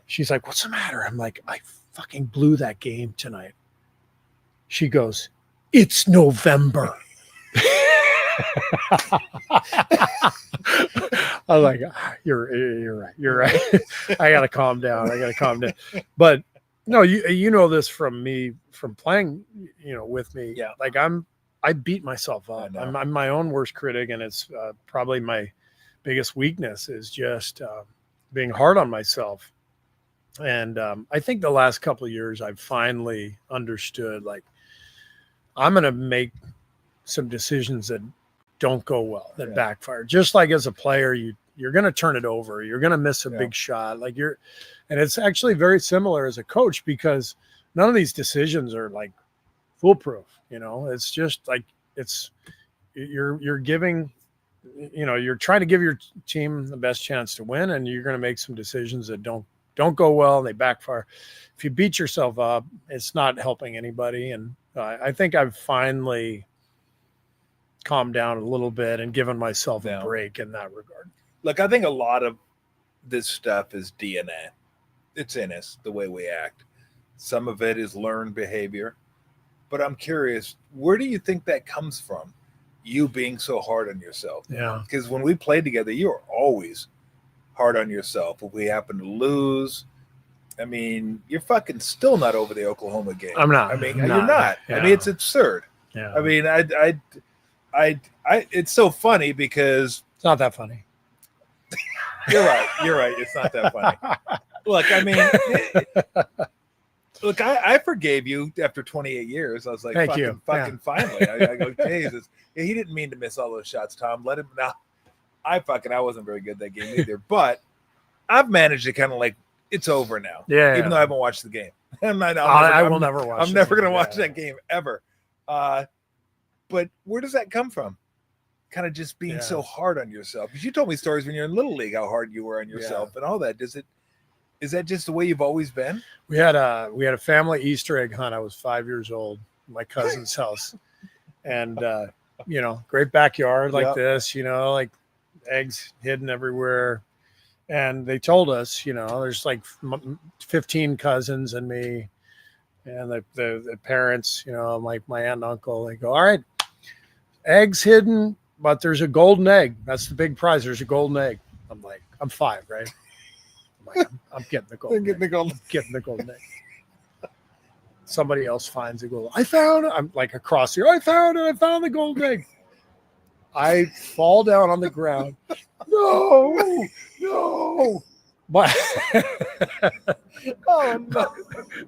she's like, "What's the matter?" I'm like, "I fucking blew that game tonight." She goes, "It's November." I'm like, you're right. I gotta calm down. But no, you know this from me, from playing, you know, with me. Yeah. Like I beat myself up. I'm my own worst critic, and it's probably my biggest weakness is just being hard on myself. And I think the last couple of years I've finally understood, like, I'm gonna make some decisions that don't go well, that backfire. Just like as a player, you're going to turn it over. You're going to miss a big shot. And it's actually very similar as a coach, because none of these decisions are like foolproof. You know, it's just like, you're giving, you know, you're trying to give your team the best chance to win, and you're going to make some decisions that don't go well, and they backfire. If you beat yourself up, it's not helping anybody. And I think I've finally calmed down a little bit and given myself a break in that regard. Look, I think a lot of this stuff is DNA. It's in us, the way we act. Some of it is learned behavior. But I'm curious, where do you think that comes from? You being so hard on yourself. Yeah. Because when we played together, you were always hard on yourself. If we happen to lose, I mean, you're fucking still not over the Oklahoma game. I'm not. I mean, you're not. Yeah. I mean, it's absurd. Yeah. I mean, I it's so funny because it's not that funny. You're right. It's not that funny. Look, I mean, I forgave you after 28 years. I was like, fucking finally. I go, Jesus. He didn't mean to miss all those shots, Tom. Let him now. I wasn't very good that game either. But I've managed to kind of like, it's over now. Yeah. Even though I haven't watched the game. I will never watch. I'm never going to watch that game ever. But where does that come from? Kind of just being so hard on yourself. Because you told me stories when you're in Little League how hard you were on yourself and all that. Is that just the way you've always been? We had a family Easter egg hunt. I was 5 years old, my cousin's house, and you know, great backyard like this. You know, like eggs hidden everywhere. And they told us, you know, there's like 15 cousins and me, and the parents, you know, my aunt and uncle. They go, all right, eggs hidden, but there's a golden egg. That's the big prize. There's a golden egg. I'm like, I'm 5, right? I'm like, I'm getting the golden egg. I'm getting the golden egg. Somebody else finds a golden. I found it. I'm like across here. I found it. I found the golden egg. I fall down on the ground. No. Oh no.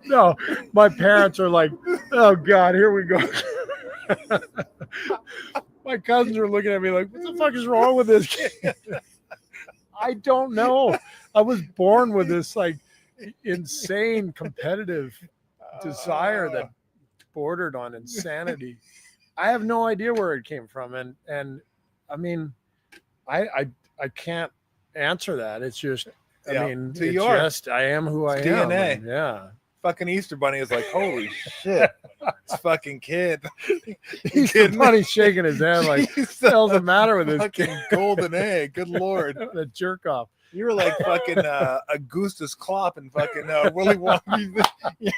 No, my parents are like, oh God, here we go. My cousins are looking at me like, what the fuck is wrong with this kid? I don't know. I was born with this like insane competitive desire that bordered on insanity. I have no idea where it came from. And I mean, I can't answer that. It's just, I mean, I am who I am. DNA. And, yeah. Fucking Easter Bunny is like, holy shit. This fucking kid. Easter Bunny's shaking his head like, what the hell's the matter with this fucking kid? golden egg? Good Lord. The jerk off. You were like fucking Augustus Klopp and fucking Willy Wonka. You're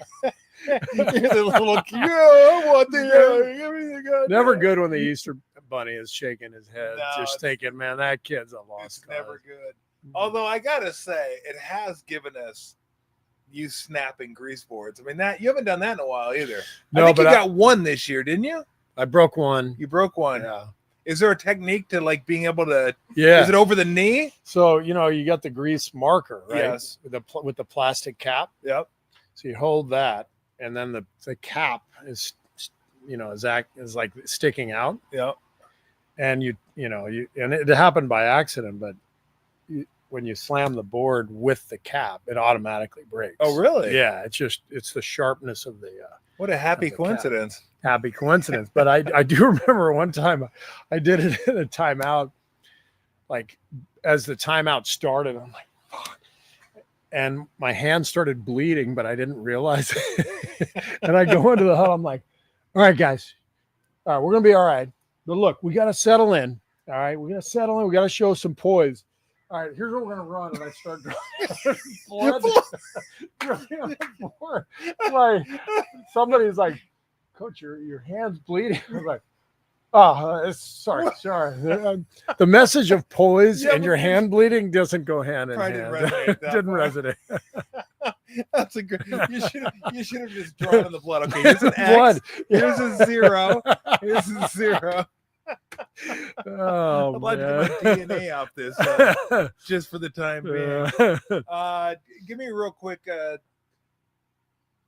the little kid. Yeah, I want the egg. Everything. Never good when the Easter Bunny is shaking his head, No, just thinking, man, that kid's a lost It's cause. never good. Although I gotta say, it has given us you snapping grease boards. I mean, that you haven't done that in a while either. No, I think but you got one this year, didn't you? I broke one. You broke one. Yeah. Is there a technique to like being able to? Yeah. Is it over the knee? So you got the grease marker, right? Yes. With the plastic cap. Yep. So you hold that, and then the cap is like sticking out. Yep. And and it happened by accident, but when you slam the board with the cap, it automatically breaks. Oh, really? Yeah. It's the sharpness of the. What a happy coincidence. Happy coincidence. But I do remember one time I did it in a timeout. Like as the timeout started, I'm like, fuck. And my hand started bleeding, but I didn't realize it. And I go into the huddle. I'm like, all right, guys. All right, we're going to be all right. But look, we got to settle in. All right, we got to settle in. We got to show some poise. All right, here's what we're going to run. And I start blood dripping on the floor. Like, somebody's like, Coach, your hand's bleeding. I'm like, sorry. The message of poise and your hand bleeding doesn't go hand in hand. Didn't resonate. That's a good. You should have just drawn in the blood. Okay, here's an X. Here's a 0. Here's a 0. Oh, I'd like to get my DNA off this just for the time being. Give me real quick.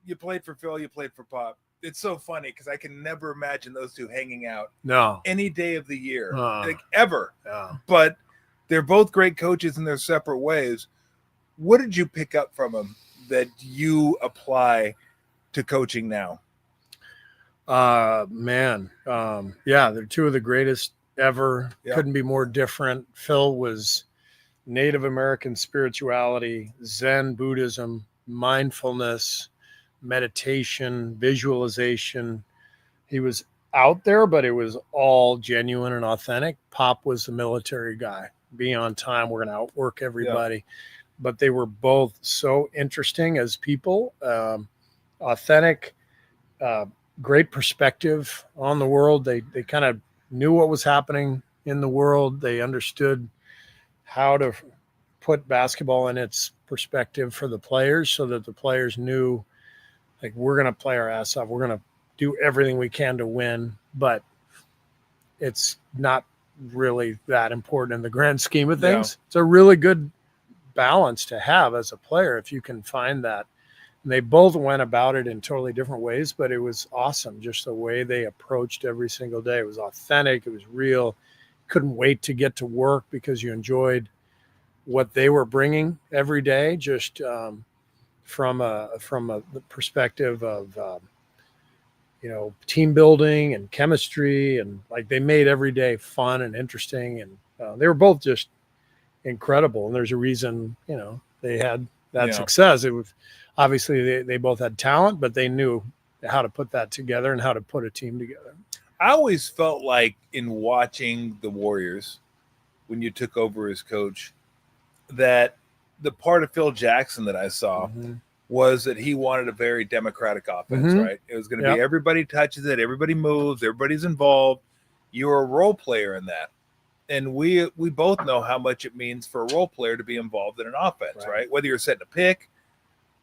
You played for Phil. You played for Pop. It's so funny because I can never imagine those two hanging out. No, any day of the year, like ever. Yeah. But they're both great coaches in their separate ways. What did you pick up from them that you apply to coaching now? Man. Yeah, they're two of the greatest ever. Yep. Couldn't be more different. Phil was Native American spirituality, Zen Buddhism, mindfulness, meditation, visualization. He was out there, but it was all genuine and authentic. Pop was the military guy. Be on time. We're going to outwork everybody. Yeah. But they were both so interesting as people, authentic, great perspective on the world. They kind of knew what was happening in the world. They understood how to put basketball in its perspective for the players so that the players knew, like, we're going to play our ass off. We're going to do everything we can to win, but it's not really that important in the grand scheme of things. Yeah. It's a really good balance to have as a player if you can find that. And they both went about it in totally different ways, but it was awesome. Just the way they approached every single day. It was authentic. It was real. Couldn't wait to get to work because you enjoyed what they were bringing every day. Just from a perspective of, team building and chemistry, and like they made every day fun and interesting. And they were both just incredible. And there's a reason, they had that success. It was obviously they both had talent, but they knew how to put that together and how to put a team together. I always felt like in watching the Warriors, when you took over as coach, that the part of Phil Jackson that I saw was that he wanted a very democratic offense, right? It was going to be everybody touches it, everybody moves, everybody's involved. you're a role player in that. And we both know how much it means for a role player to be involved in an offense, right? Whether you're setting a pick,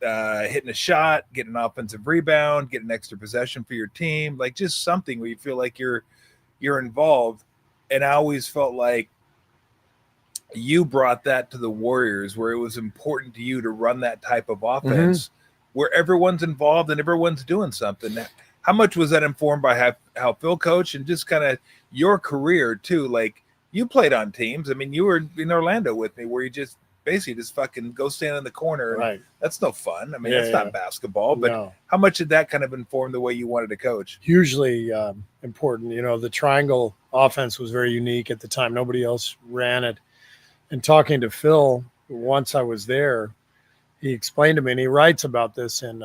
hitting a shot, getting an offensive rebound, getting an extra possession for your team, like just something where you feel like you're involved. And I always felt like you brought that to the Warriors, where it was important to you to run that type of offense where everyone's involved and everyone's doing something. How much was that informed by how Phil coached and just kind of your career too? Like, you played on teams. I mean, you were in Orlando with me where you just basically just fucking go stand in the corner. Right. That's no fun. I mean, that's not basketball, but how much did that kind of inform the way you wanted to coach? Hugely important. The triangle offense was very unique at the time. Nobody else ran it. And talking to Phil, once I was there, he explained to me, and he writes about this in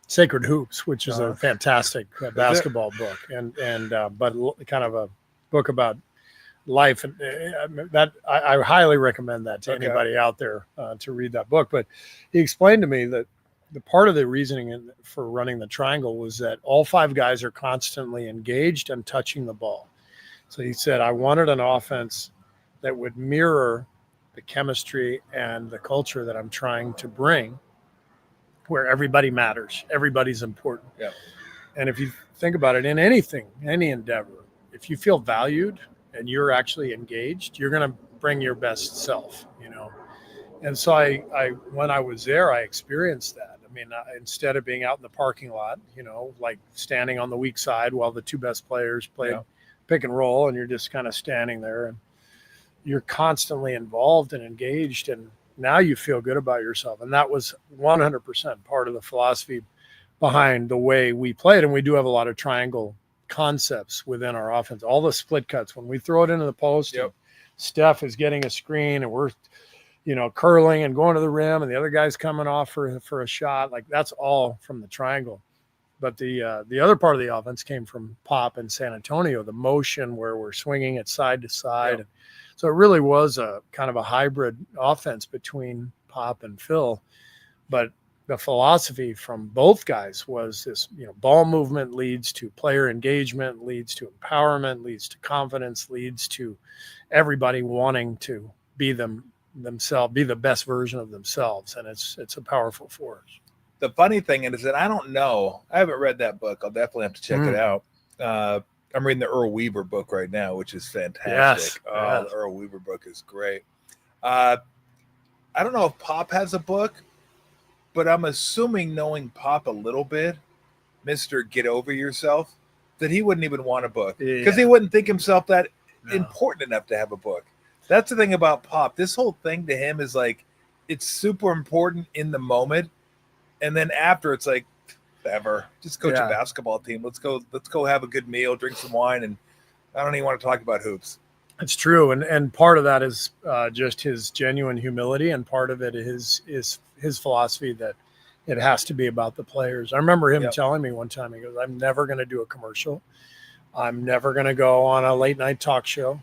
Sacred Hoops, which is a fantastic basketball book, and but kind of a book about life, and that I highly recommend that to anybody out there to read that book. But he explained to me that the part of the reasoning for running the triangle was that all 5 guys are constantly engaged and touching the ball. So he said, I wanted an offense that would mirror the chemistry and the culture that I'm trying to bring, where everybody matters, everybody's important. Yeah. And if you think about it, in anything, any endeavor, if you feel valued and you're actually engaged, you're going to bring your best self, And so I when I was there, I experienced that. I mean, instead of being out in the parking lot, like standing on the weak side while the 2 best players played pick and roll, and you're just kind of standing there, and you're constantly involved and engaged, and now you feel good about yourself. And that was 100% part of the philosophy behind the way we played. And we do have a lot of triangle concepts within our offense. All the split cuts, when we throw it into the post, Steph is getting a screen and we're, curling and going to the rim, and the other guy's coming off for a shot. Like, that's all from the triangle. But the other part of the offense came from Pop in San Antonio, the motion where we're swinging it side to side. Yep. So it really was a kind of a hybrid offense between Pop and Phil. But the philosophy from both guys was this, ball movement leads to player engagement, leads to empowerment, leads to confidence, leads to everybody wanting to be themselves, be the best version of themselves. And it's a powerful force. The funny thing is that I don't know. I haven't read that book. I'll definitely have to check it out. I'm reading the Earl Weaver book right now, which is fantastic. The Earl Weaver book is great. I don't know if Pop has a book, but I'm assuming, knowing Pop a little bit, Mr. Get Over Yourself, that he wouldn't even want a book because he wouldn't think himself that important enough to have a book. That's the thing about Pop. This whole thing to him is like, it's super important in the moment. And then after, it's like, whatever, just coach a basketball team. Let's go have a good meal, drink some wine, and I don't even want to talk about hoops. It's true, and part of that is just his genuine humility, and part of it is his philosophy that it has to be about the players. I remember him telling me one time, he goes, "I'm never going to do a commercial. I'm never going to go on a late night talk show.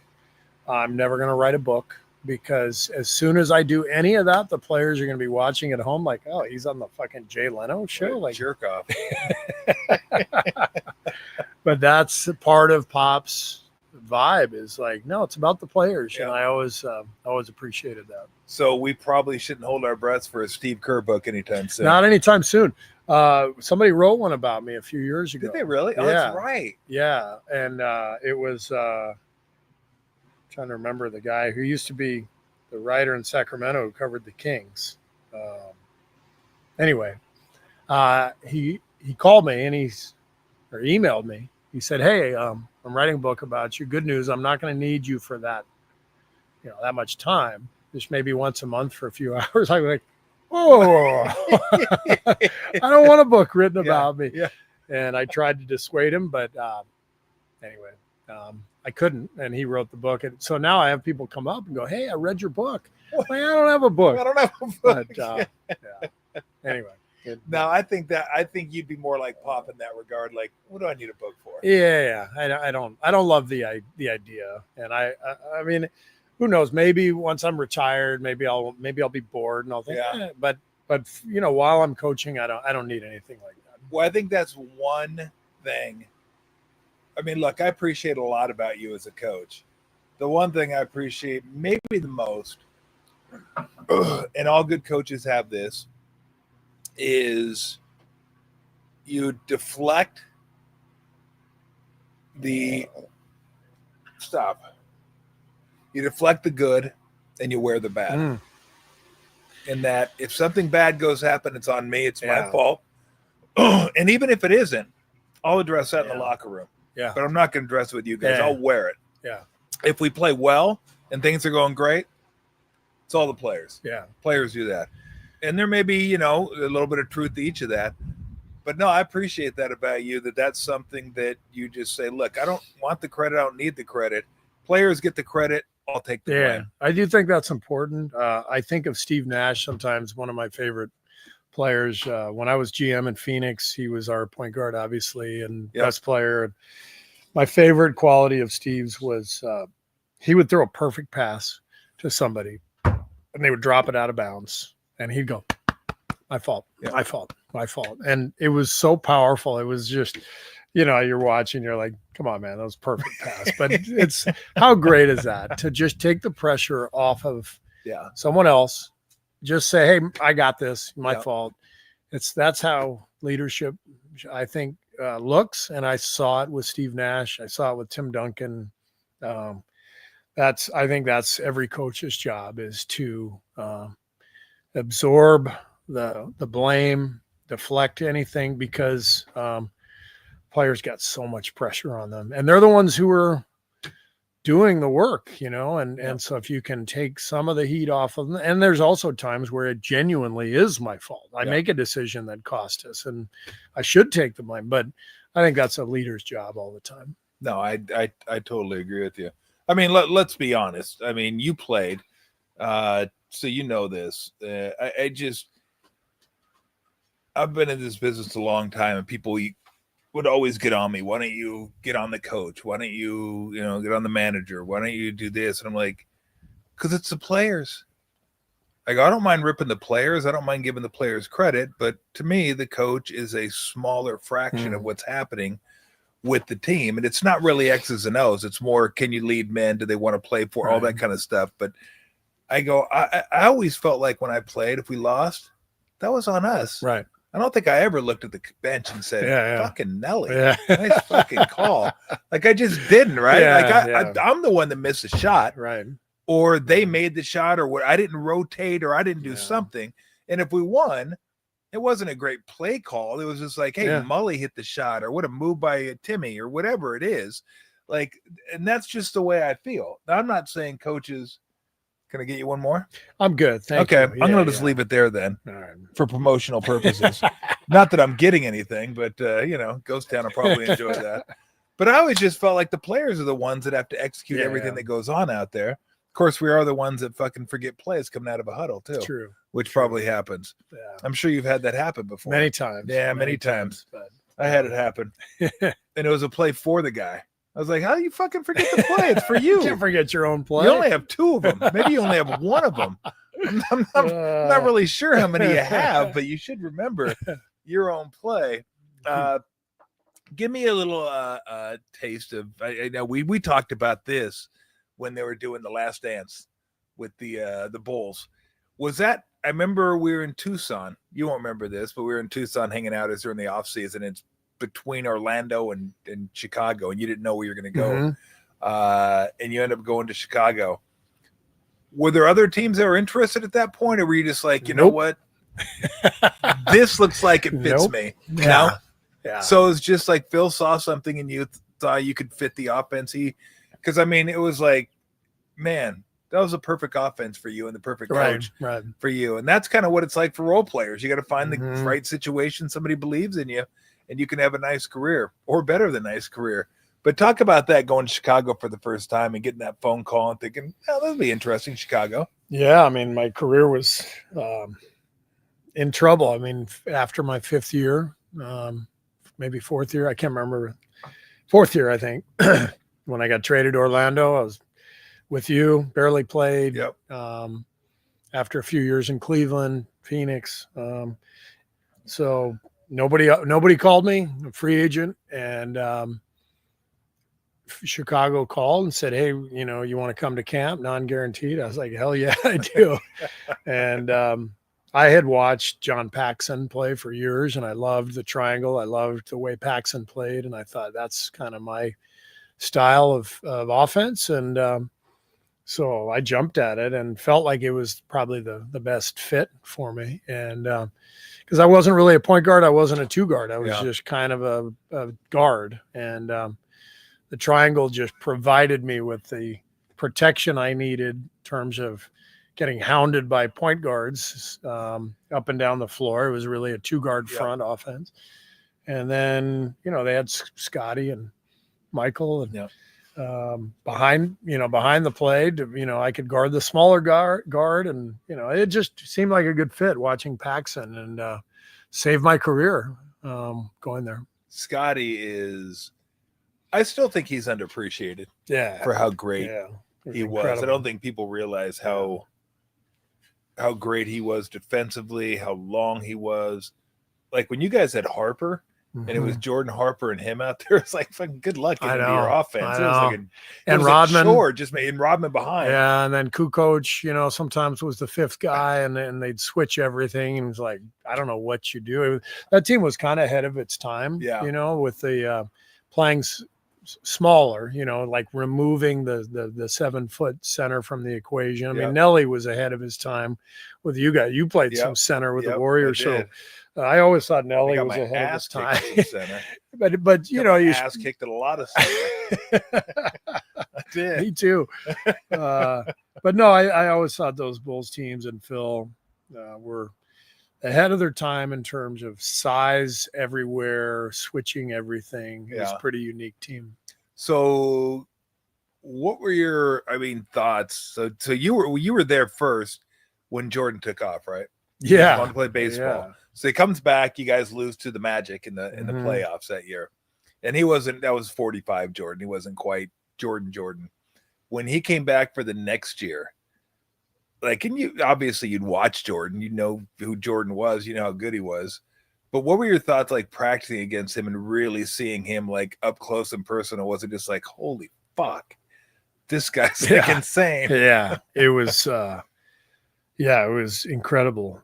I'm never going to write a book." Because as soon as I do any of that, the players are going to be watching at home like, oh, he's on the fucking Jay Leno show. Like, jerk off. But that's part of Pop's vibe, is like, no, it's about the players. And I always appreciated that. So we probably shouldn't hold our breaths for a Steve Kerr book anytime soon. Not anytime soon. Somebody wrote one about me a few years ago. Did they really? Oh, that's right. Yeah. And it was trying to remember the guy who used to be the writer in Sacramento who covered the Kings. Anyway, he called me and or emailed me. He said, "Hey, I'm writing a book about you. Good news. I'm not going to need you for that much time. Just maybe once a month for a few hours." I was like, "Oh, I don't want a book written about me." Yeah. And I tried to dissuade him, but anyway, I couldn't, and he wrote the book. And so now I have people come up and go, "Hey, I read your book." Like, I don't have a book. I don't have a book. But, Anyway. No, I think you'd be more like Pop in that regard. Like, what do I need a book for? Yeah. I don't love the idea. And I mean, who knows? Maybe once I'm retired, maybe I'll be bored and I'll think, but while I'm coaching, I don't need anything like that. Well, I think that's one thing I mean, look, I appreciate a lot about you as a coach. The one thing I appreciate maybe the most, and all good coaches have this, is you deflect the You deflect the good and you wear the bad. In that if something bad happen, it's on me. It's my fault. And even if it isn't, I'll address that in the locker room. Yeah. But I'm not going to address it with you guys. I'll wear it. Yeah. If we play well and things are going great, it's all the players. Yeah. Players do that. And there may be, a little bit of truth to each of that. But no, I appreciate that about you, that's something that you just say, look, I don't want the credit. I don't need the credit. Players get the credit. I'll take the blame. I do think that's important. I think of Steve Nash sometimes, one of my favorite players. When I was GM in Phoenix, he was our point guard, obviously, and best player. My favorite quality of Steve's was he would throw a perfect pass to somebody, and they would drop it out of bounds, and he'd go, my fault, my fault, my fault. And it was so powerful. It was just, you're watching, you're like, come on, man, that was perfect pass. But it's how great is that to just take the pressure off of someone else, just say, hey, I got this, my fault. That's how leadership, I think, looks. And I saw it with Steve Nash. I saw it with Tim Duncan. I think that's every coach's job, is to absorb the blame, deflect anything, because players got so much pressure on them, and they're the ones who are doing the work, and so if you can take some of the heat off of them, and there's also times where it genuinely is my fault. I make a decision that cost us, and I should take the blame, but I think that's a leader's job all the time. No, I totally agree with you. I mean, let's be honest. I mean, you played, so this. I've been in this business a long time, and people would always get on me. Why don't you get on the coach? Why don't you, get on the manager? Why don't you do this? And I'm like, because it's the players. Like, I don't mind ripping the players. I don't mind giving the players credit. But to me, the coach is a smaller fraction of what's happening with the team. And it's not really X's and O's. It's more, can you lead men? Do they want to play for all that kind of stuff? But I always felt like when I played, if we lost, that was on us. Right. I don't think I ever looked at the bench and said, fucking Nelly, nice fucking call. Like, I just didn't, right? I'm the one that missed a shot. Right. Or they made the shot, or what, I didn't rotate, or I didn't do something. And if we won, it wasn't a great play call. It was just like, hey, Mully hit the shot, or what a move by Timmy, or whatever it is. Like, and that's just the way I feel. Now, I'm not saying coaches. Can I get you one more? I'm good. Thank you. Okay. I'm going to just leave it there then for promotional purposes. Not that I'm getting anything, but, Ghost Town will probably enjoy that. But I always just felt like the players are the ones that have to execute everything that goes on out there. Of course, we are the ones that fucking forget plays coming out of a huddle, too. True. Which probably happens. Yeah. I'm sure you've had that happen before. Many times. Yeah, many times. But I had it happen. And it was a play for the guy. I was like, how do you fucking forget the play? It's for you. You can't forget your own play. You only have 2 of them. Maybe you only have 1 of them. I'm not really sure how many you have, but you should remember your own play. Give me a little taste of. I know we talked about this when they were doing the Last Dance with the Bulls. Was that? I remember we were in Tucson. You won't remember this, but we were in Tucson hanging out as during the off season. It's between Orlando and Chicago, and you didn't know where you're going to go. And you end up going to Chicago. Were there other teams that were interested at that point, or were you just like, you know what? This looks like it fits me. Yeah. So it's just like Phil saw something and you thought you could fit the offense. Because I mean, it was like, man, that was a perfect offense for you and the perfect coach for you. And that's kind of what it's like for role players. You got to find the right situation. Somebody believes in you, and you can have a nice career, or better than nice career. But talk about that, going to Chicago for the first time and getting that phone call and thinking, oh, that'll be interesting, Chicago. Yeah, I mean, my career was in trouble. I mean, after my 5th year, maybe 4th year, I can't remember. 4th year, I think, when I got traded to Orlando, I was with you, barely played. Yep. After a few years in Cleveland, Phoenix. So nobody called me, a free agent. And Chicago called and said, "Hey, you want to come to camp? Non-guaranteed." I was like, "Hell yeah, I do." And I had watched John Paxson play for years, and I loved the triangle. I loved the way Paxson played, and I thought that's kind of my style of offense. And so I jumped at it and felt like it was probably the best fit for me. And because I wasn't really a point guard, I wasn't a two guard. I was just kind of a guard. And the triangle just provided me with the protection I needed in terms of getting hounded by point guards up and down the floor. It was really a two-guard front offense. And then, they had Scotty and Michael and behind the play, I could guard the smaller guard. And, it just seemed like a good fit watching Paxson and saved my career going there. Scotty I still think he's underappreciated for how great he was. I don't think people realize how great he was defensively, how long he was. Like when you guys had Harper and it was Jordan Harper and him out there, it's like fucking good luck getting into your offense. It was like and Rodman just made Rodman behind. Yeah, and then Kukoc, sometimes was the fifth guy, and they'd switch everything, and it was like, I don't know what you do. That team was kind of ahead of its time, with the playing smaller, like removing the 7-foot center from the equation. I mean, Nelly was ahead of his time with you guys. You played some center with the Warriors, so I always thought Nelly was ahead of his time. but you ass kicked at a lot of center. I did. Me too. But no, I always thought those Bulls teams and Phil were ahead of their time in terms of size everywhere, switching everything. It was a pretty unique team. So what were your, thoughts? So you were there first when Jordan took off, right? Yeah. Want to play baseball. Yeah. So he comes back, you guys lose to the Magic in the playoffs that year. And that was 45 Jordan. He wasn't quite Jordan. When he came back for the next year, obviously you'd watch Jordan, you know who Jordan was, you know how good he was. But what were your thoughts practicing against him and really seeing him up close and personal? Was it just holy fuck, this guy's insane? Yeah, it was it was incredible.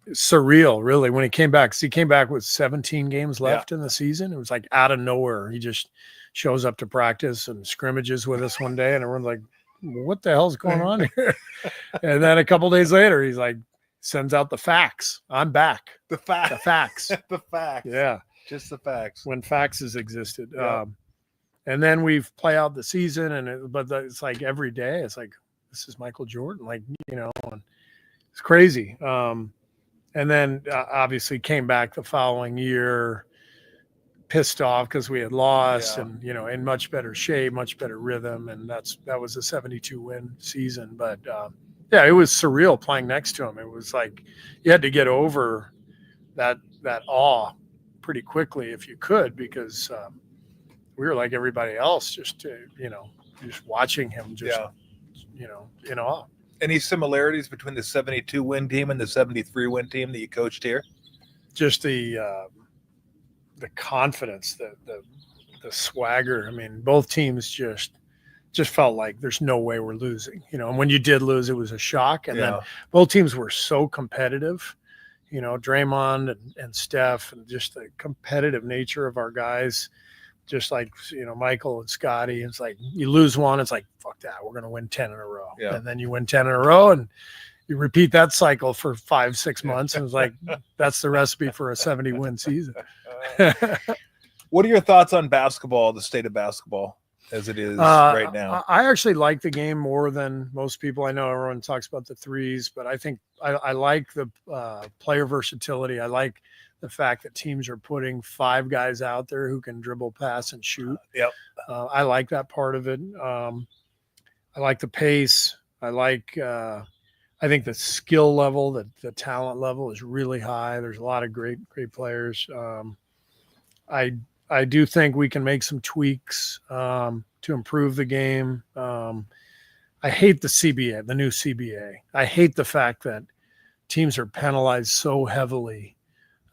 Surreal, really, when he came back. He came back with 17 games left in the season. It was out of nowhere. He just shows up to practice and scrimmages with us one day, and everyone's like, what the hell's going on here? And then a couple days later, he's sends out the fax. I'm back. The fax. The fax. Yeah. Just the fax. When faxes existed. Yeah. And then we play out the season, but it's every day. It's this is Michael Jordan. And it's crazy. And then obviously came back the following year, pissed off because we had lost and in much better shape, much better rhythm, and that was a 72 win season. But it was surreal playing next to him. It was you had to get over that awe pretty quickly if you could, because we were like everybody else, just watching him in awe. Any similarities between the 72 win team and the 73 win team that you coached here? Just the confidence, the swagger. Both teams just felt like there's no way we're losing, and when you did lose, it was a shock. And then both teams were so competitive, Draymond and Steph, and just the competitive nature of our guys, just Michael and Scotty. It's you lose one, it's fuck that, we're going to win 10 in a row. Yeah. And then you win 10 in a row, and you repeat that cycle for 5-6 months. And it's that's the recipe for a 70 win season. What are your thoughts on basketball, the state of basketball as it is right now? I actually like the game more than most people. I know everyone talks about the threes, but I think I like the player versatility. I like the fact that teams are putting 5 guys out there who can dribble, pass, and shoot. I like that part of it. I like the pace. I think the skill level, the talent level is really high. There's a lot of great players. I do think we can make some tweaks to improve the game. I hate the CBA, the new CBA. I hate the fact that teams are penalized so heavily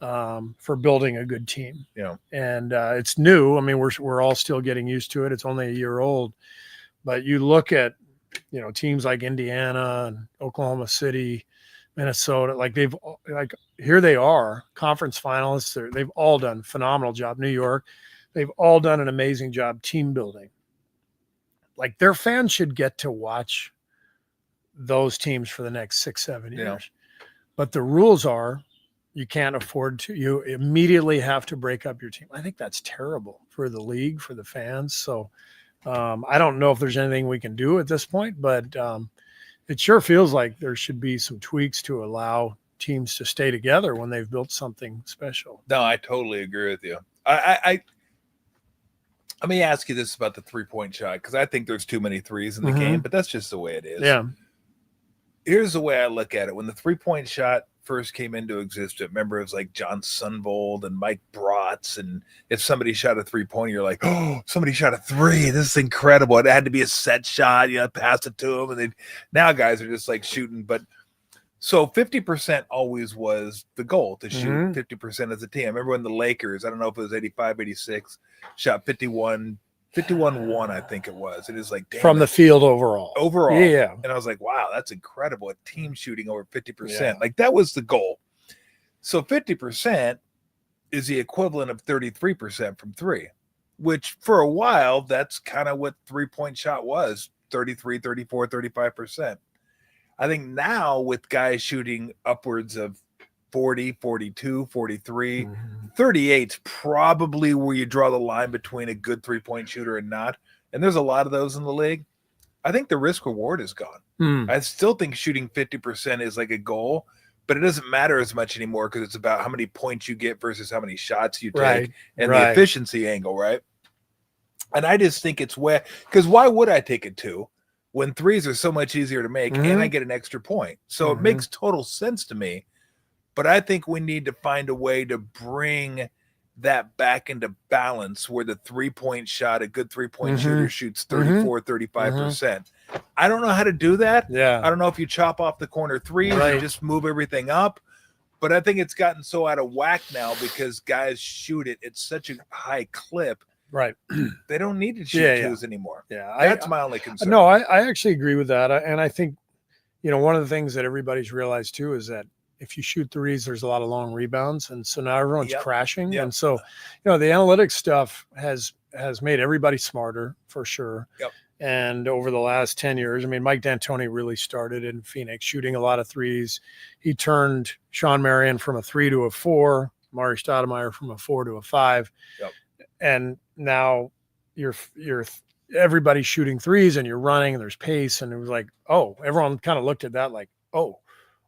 for building a good team. Yeah. And it's new. I mean, we're all still getting used to it. It's only a year old, but you look at, teams like Indiana and Oklahoma City, Minnesota, here they are, conference finalists. They've all done a phenomenal job. New York, they've all done an amazing job team building. Like, their fans should get to watch those teams for the next 6-7 years. Yeah. But the rules are, you can't afford to. You immediately have to break up your team. I think that's terrible for the league, for the fans. So I don't know if there's anything we can do at this point, but it sure feels like there should be some tweaks to allow teams to stay together when they've built something special. No, I totally agree with you. I let me ask you this about the 3-point shot, because I think there's too many threes in the game, but that's just the way it is. Yeah. Here's the way I look at it. When the 3-point shot first came into existence, remember, it was like John Sunvold and Mike Bratz, and if somebody shot a 3-pointer, you're like, oh, somebody shot a 3. This is incredible. It had to be a set shot. Pass it to them. And now guys are just like shooting. But so 50% always was the goal, to shoot 50% as a team. I remember when the Lakers, I don't know if it was 85, 86, shot 51-1, I think it was. It is like, damn, from the field overall. Yeah. And I was like, wow, that's incredible. A team shooting over 50%. Yeah. Like, that was the goal. So 50% is the equivalent of 33% from 3, which for a while, that's kind of what 3-point shot was, 33, 34, 35%. I think now with guys shooting upwards of 40, 42, 43, 38's probably where you draw the line between a good 3-point shooter and not. And there's a lot of those in the league. I think the risk reward is gone. I still think shooting 50% is like a goal, but it doesn't matter as much anymore, because it's about how many points you get versus how many shots you take, and the efficiency angle, right? And I just think it's because why would I take it 2 when 3s are so much easier to make and I get an extra point? So it makes total sense to me. But I think we need to find a way to bring that back into balance, where the 3-point shot, a good 3-point shooter shoots 34, 35%. I don't know how to do that. Yeah. I don't know if you chop off the corner 3s or just move everything up. But I think it's gotten so out of whack now because guys shoot it at such a high clip. Right. They don't need to shoot 2s anymore. Yeah. That's my only concern. No, I actually agree with that. And I think, one of the things that everybody's realized too is that if you shoot 3s, there's a lot of long rebounds. And so now everyone's crashing. And so, the analytics stuff has made everybody smarter, for sure. And over the last 10 years, I mean, Mike D'Antoni really started in Phoenix shooting a lot of 3s. He turned Sean Marion from a 3 to a 4, Mari Stoudemire from a 4 to a 5. And now you're everybody's shooting 3s and you're running and there's pace. And it was like, oh, everyone kind of looked at that like, oh,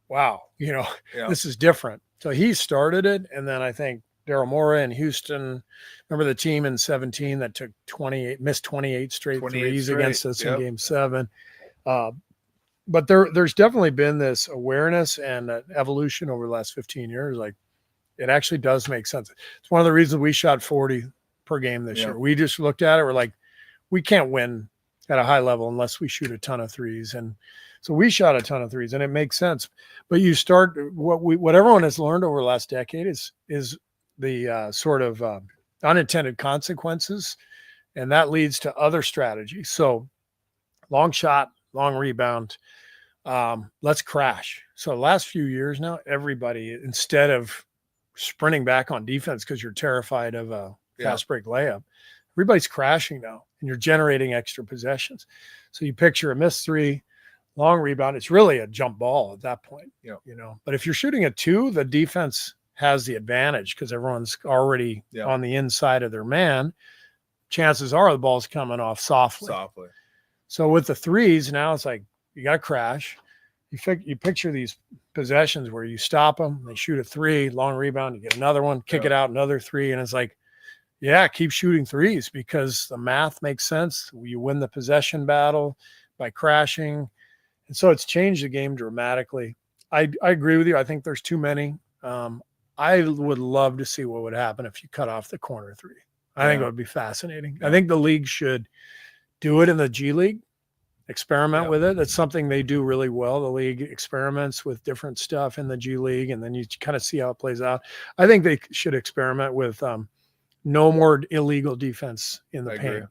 wow, this is different. So he started it. And then I think Daryl Morey in Houston, remember the team in 17 that took missed 28 straight threes against us in Game 7. But there's definitely been this awareness and evolution over the last 15 years. Like, it actually does make sense. It's one of the reasons we shot 40 per game this year. We just looked at it. We're like, we can't win at a high level unless we shoot a ton of 3s. And so we shot a ton of 3s, and it makes sense. But you start what everyone has learned over the last decade is the sort of unintended consequences, and that leads to other strategies. So long shot, long rebound, let's crash. So the last few years now, everybody, instead of sprinting back on defense because you're terrified of a fast break layup, everybody's crashing now, and you're generating extra possessions. So you picture a missed 3, long rebound. It's really a jump ball at that point, But if you're shooting a 2, the defense has the advantage because everyone's already on the inside of their man. Chances are the ball's coming off softly. So with the 3s, now it's like you got to crash. You picture these possessions where you stop them, they shoot a 3, long rebound, you get another one, kick it out, another 3, and it's like, keep shooting 3s because the math makes sense. You win the possession battle by crashing. And so it's changed the game dramatically. I agree with you. I think there's too many. I would love to see what would happen if you cut off the corner 3. I think it would be fascinating. I think the league should do it in the G League experiment with it. That's something they do really well. The league experiments with different stuff in the G League, and then you kind of see how it plays out. I think they should experiment with no more illegal defense in the paint.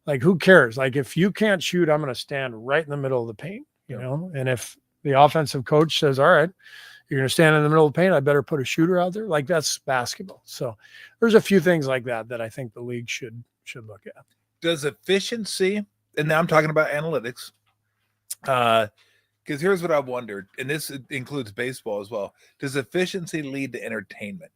Like, who cares? Like, if you can't shoot, I'm going to stand right in the middle of the paint, you know? And if the offensive coach says, all right, you're going to stand in the middle of the paint, I better put a shooter out there. Like, that's basketball. So there's a few things like that I think the league should look at. Does efficiency, and now I'm talking about analytics, because here's what I've wondered, and this includes baseball as well. Does efficiency lead to entertainment?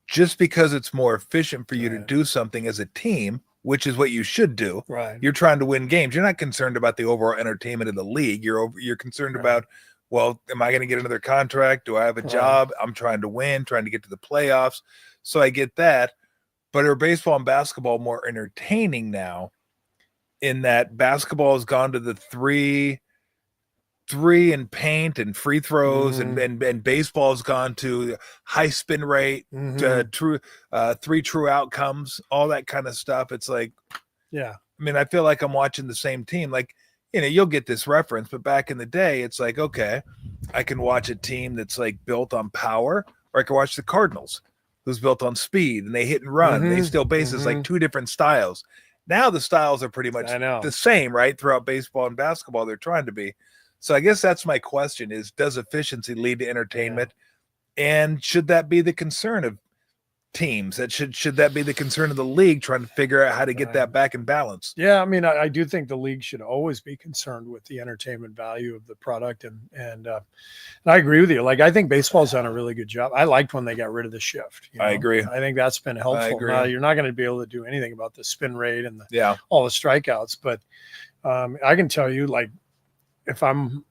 Just because it's more efficient for you to do something as a team, which is what you should do. Right. You're trying to win games. You're not concerned about the overall entertainment of the league. You're concerned about, well, am I going to get another contract? Do I have a job? I'm trying to win, trying to get to the playoffs. So I get that. But are baseball and basketball more entertaining now, in that basketball has gone to the three and paint and free throws, and baseball has gone to high spin rate, three true outcomes, all that kind of stuff. It's like, I mean, I feel like I'm watching the same team. Like, you know, you'll get this reference, but back in the day, it's like, okay, I can watch a team that's like built on power, or I can watch the Cardinals, who's built on speed, and they hit and run. They steal bases, like two different styles. Now the styles are pretty much the same, right? Throughout baseball and basketball, they're trying to be. So I guess that's my question is, does efficiency lead to entertainment? And should that be the concern of teams? That should that be the concern of the league, trying to figure out how to get that back in balance? Yeah, I mean, I do think the league should always be concerned with the entertainment value of the product, and I agree with you. Like, I think baseball's done a really good job. I liked when they got rid of the shift. You know? I agree. I think that's been helpful. Now, you're not going to be able to do anything about the spin rate and all the strikeouts, but I can tell you, like, if I'm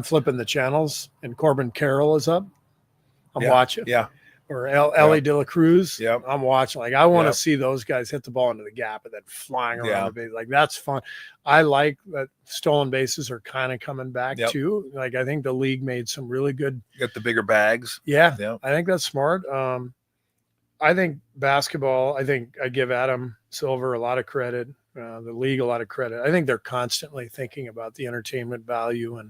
flipping the channels and Corbin Carroll is up, I'm watching. Or Ellie De La Cruz, I'm watching. Like, I want to see those guys hit the ball into the gap and then flying around the base. Like, that's fun. I like that stolen bases are kind of coming back too. Like, I think the league made some really good. You got the bigger bags. I think that's smart. I think basketball, I think I give Adam Silver a lot of credit, the league a lot of credit. I think they're constantly thinking about the entertainment value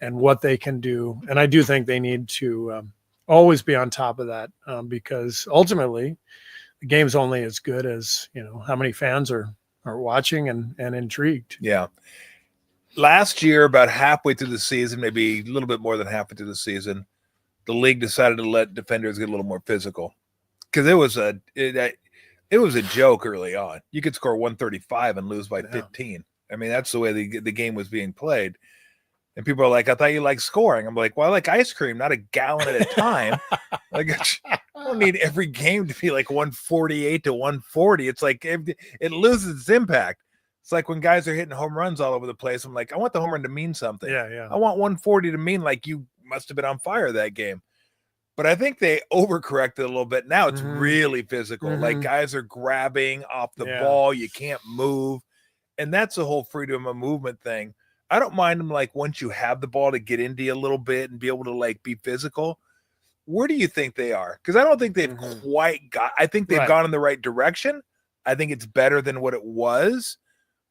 and what they can do. And I do think they need to always be on top of that, because ultimately the game's only as good as, you know, how many fans are watching and intrigued. Last year, about halfway through the season, maybe a little bit more than halfway through the season, the league decided to let defenders get a little more physical, because it was a joke early on. You could score 135 and lose by 15. I mean, that's the way the game was being played. And people are like, I thought you liked scoring. I'm like, well, I like ice cream, not a gallon at a time. Like, I don't need every game to be like 148 to 140. It's like it loses its impact. It's like when guys are hitting home runs all over the place. I'm like, I want the home run to mean something. I want 140 to mean like you must have been on fire that game. But I think they overcorrected a little bit. Now it's really physical. Like, guys are grabbing off the ball. You can't move. And that's the whole freedom of movement thing. I don't mind them, like, once you have the ball, to get into you a little bit and be able to, like, be physical. Where do you think they are? Because I don't think they've quite got – I think they've gone in the right direction. I think it's better than what it was.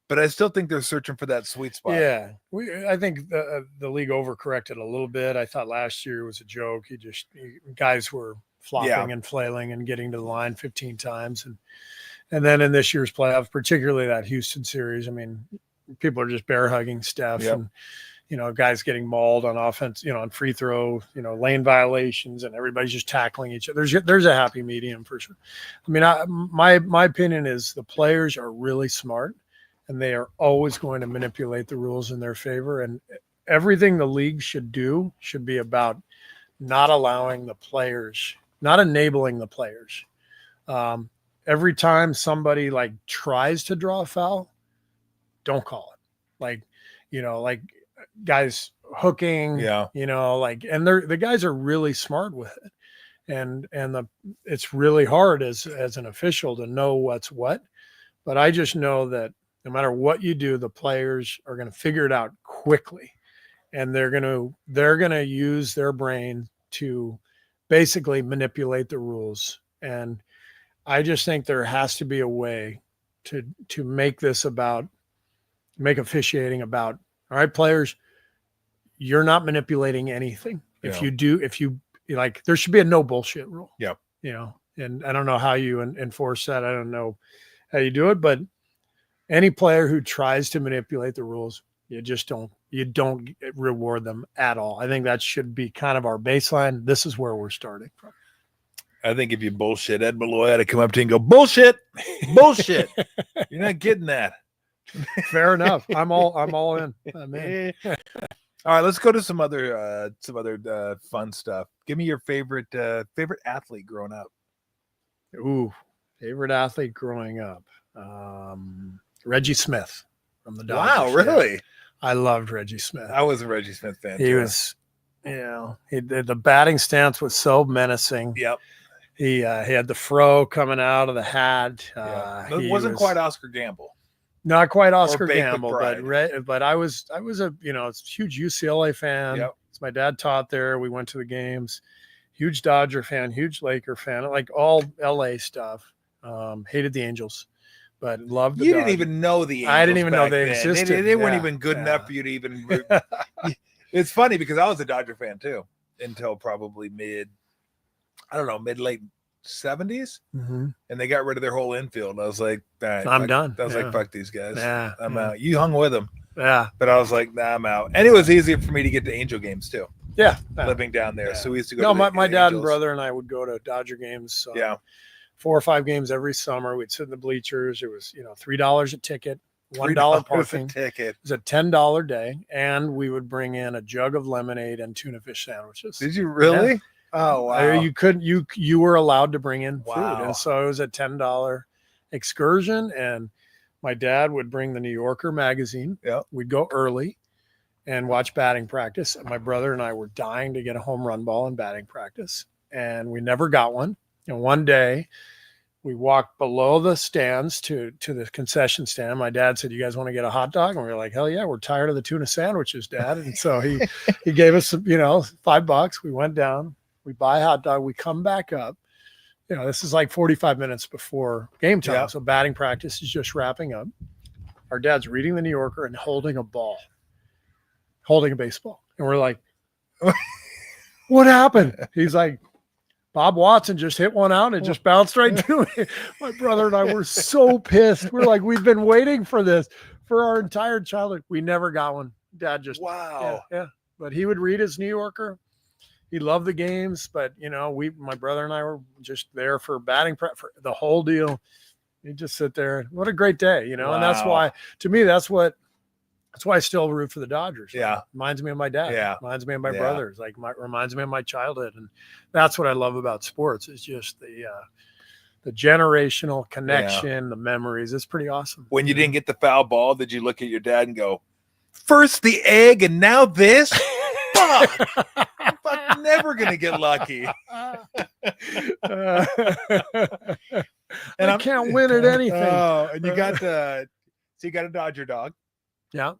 But I still think they're searching for that sweet spot. I think the league overcorrected a little bit. I thought last year was a joke. Guys were flopping and flailing and getting to the line 15 times. And then in this year's playoff, particularly that Houston series, I mean – people are just bear hugging Steph and, you know, guys getting mauled on offense, you know, on free throw, you know, lane violations, and everybody's just tackling each other. There's a happy medium for sure. I mean, my opinion is the players are really smart, and they are always going to manipulate the rules in their favor. And everything the league should do should be about not allowing the players, not enabling the players. Every time somebody like tries to draw a foul, don't call it. Like, you know, like guys hooking, you know, like, and the guys are really smart with it. And it's really hard as an official to know what's what. But I just know that no matter what you do, the players are going to figure it out quickly. And they're going to use their brain to basically manipulate the rules. And I just think there has to be a way to make this about make officiating about, all right, players, you're not manipulating anything. If you do, like, there should be a no bullshit rule. Yeah. And I don't know how you enforce that. I don't know how you do it, but any player who tries to manipulate the rules, you don't reward them at all. I think that should be kind of our baseline. This is where we're starting from. I think if you bullshit, Ed Malloy had to come up to you and go, bullshit. You're not getting that. Fair enough. I'm all in. I'm in. All right, let's go to some other fun stuff. Give me your favorite athlete growing up. Ooh, favorite athlete growing up. Reggie Smith from the Dodgers. Wow, really? Yeah. I loved Reggie Smith. I was a Reggie Smith fan. He was, the batting stance was so menacing. Yep. He had the fro coming out of the hat. It wasn't quite Oscar Gamble. Not quite Oscar Gamble, but I was a huge UCLA fan. Yep. My dad taught there. We went to the games. Huge Dodger fan, huge Laker fan, like all LA stuff. Hated the Angels, but loved the You Dodgers. didn't even know the Angels. I didn't even know they then. existed. They weren't even good enough for you to even. It's funny because I was a Dodger fan too until probably mid late 70s, and they got rid of their whole infield. I was like, all right, I'm done. I was like, fuck these guys. Yeah, I'm out. You hung with them. Yeah, but I was like, nah, I'm out. And it was easier for me to get to Angel games too. Yeah, living down there. Yeah. So we used to go. No, my dad and brother and I would go to Dodger games. 4 or 5 games every summer. We'd sit in the bleachers. It was $3 a ticket, $1 parking. Ticket. It was a $10 day, and we would bring in a jug of lemonade and tuna fish sandwiches. Did you really? Yeah. Oh wow! You couldn't. You were allowed to bring in food, wow. And so it was a $10 excursion. And my dad would bring the New Yorker magazine. Yeah, we'd go early and watch batting practice. And my brother and I were dying to get a home run ball in batting practice, and we never got one. And one day, we walked below the stands to the concession stand. My dad said, "You guys want to get a hot dog?" And we were like, "Hell yeah, we're tired of the tuna sandwiches, Dad." And so he gave us $5. We went down. We buy a hot dog. We come back up. This is like 45 minutes before game time. So batting practice is just wrapping up. Our dad's reading the New Yorker and holding a baseball. And we're like, what happened? He's like, Bob Watson just hit one out and it just bounced right to me. My brother and I were so pissed. We're like, we've been waiting for this for our entire childhood. We never got one. Dad just, wow. Yeah. But he would read his New Yorker. He loved the games, but my brother and I were just there for batting prep for the whole deal. You just sit there. What a great day, Wow. And that's why, to me, that's why I still root for the Dodgers. Yeah, reminds me of my dad. Yeah, reminds me of my brothers. Reminds me of my childhood, and that's what I love about sports. Is just the generational connection, the memories. It's pretty awesome. When you didn't get the foul ball, did you look at your dad and go, "First the egg, and now this"? Fuck. I'm never gonna get lucky. And I can't win at anything. Oh, and you got so you got a Dodger dog. Yeah.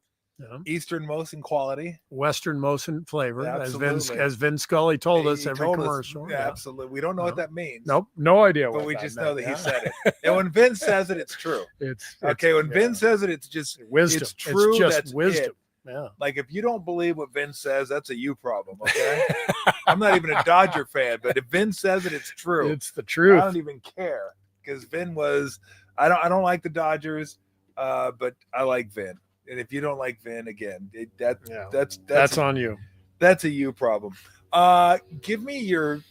Easternmost in quality, westernmost in flavor, absolutely. as Vin Scully told us every commercial. Absolutely, we don't know what that means. Nope, no idea. But we just know that he said it. And when Vin says it, it's true. It's okay. When Vin says it, it's just wisdom. It's true. It's just that's wisdom. It. Yeah. Like if you don't believe what Vin says, that's a you problem. Okay. I'm not even a Dodger fan, but if Vin says it, it's true. It's the truth. I don't even care because Vin was. I don't like the Dodgers, but I like Vin. And if you don't like Vin, again, that's on you. That's a you problem. Give me the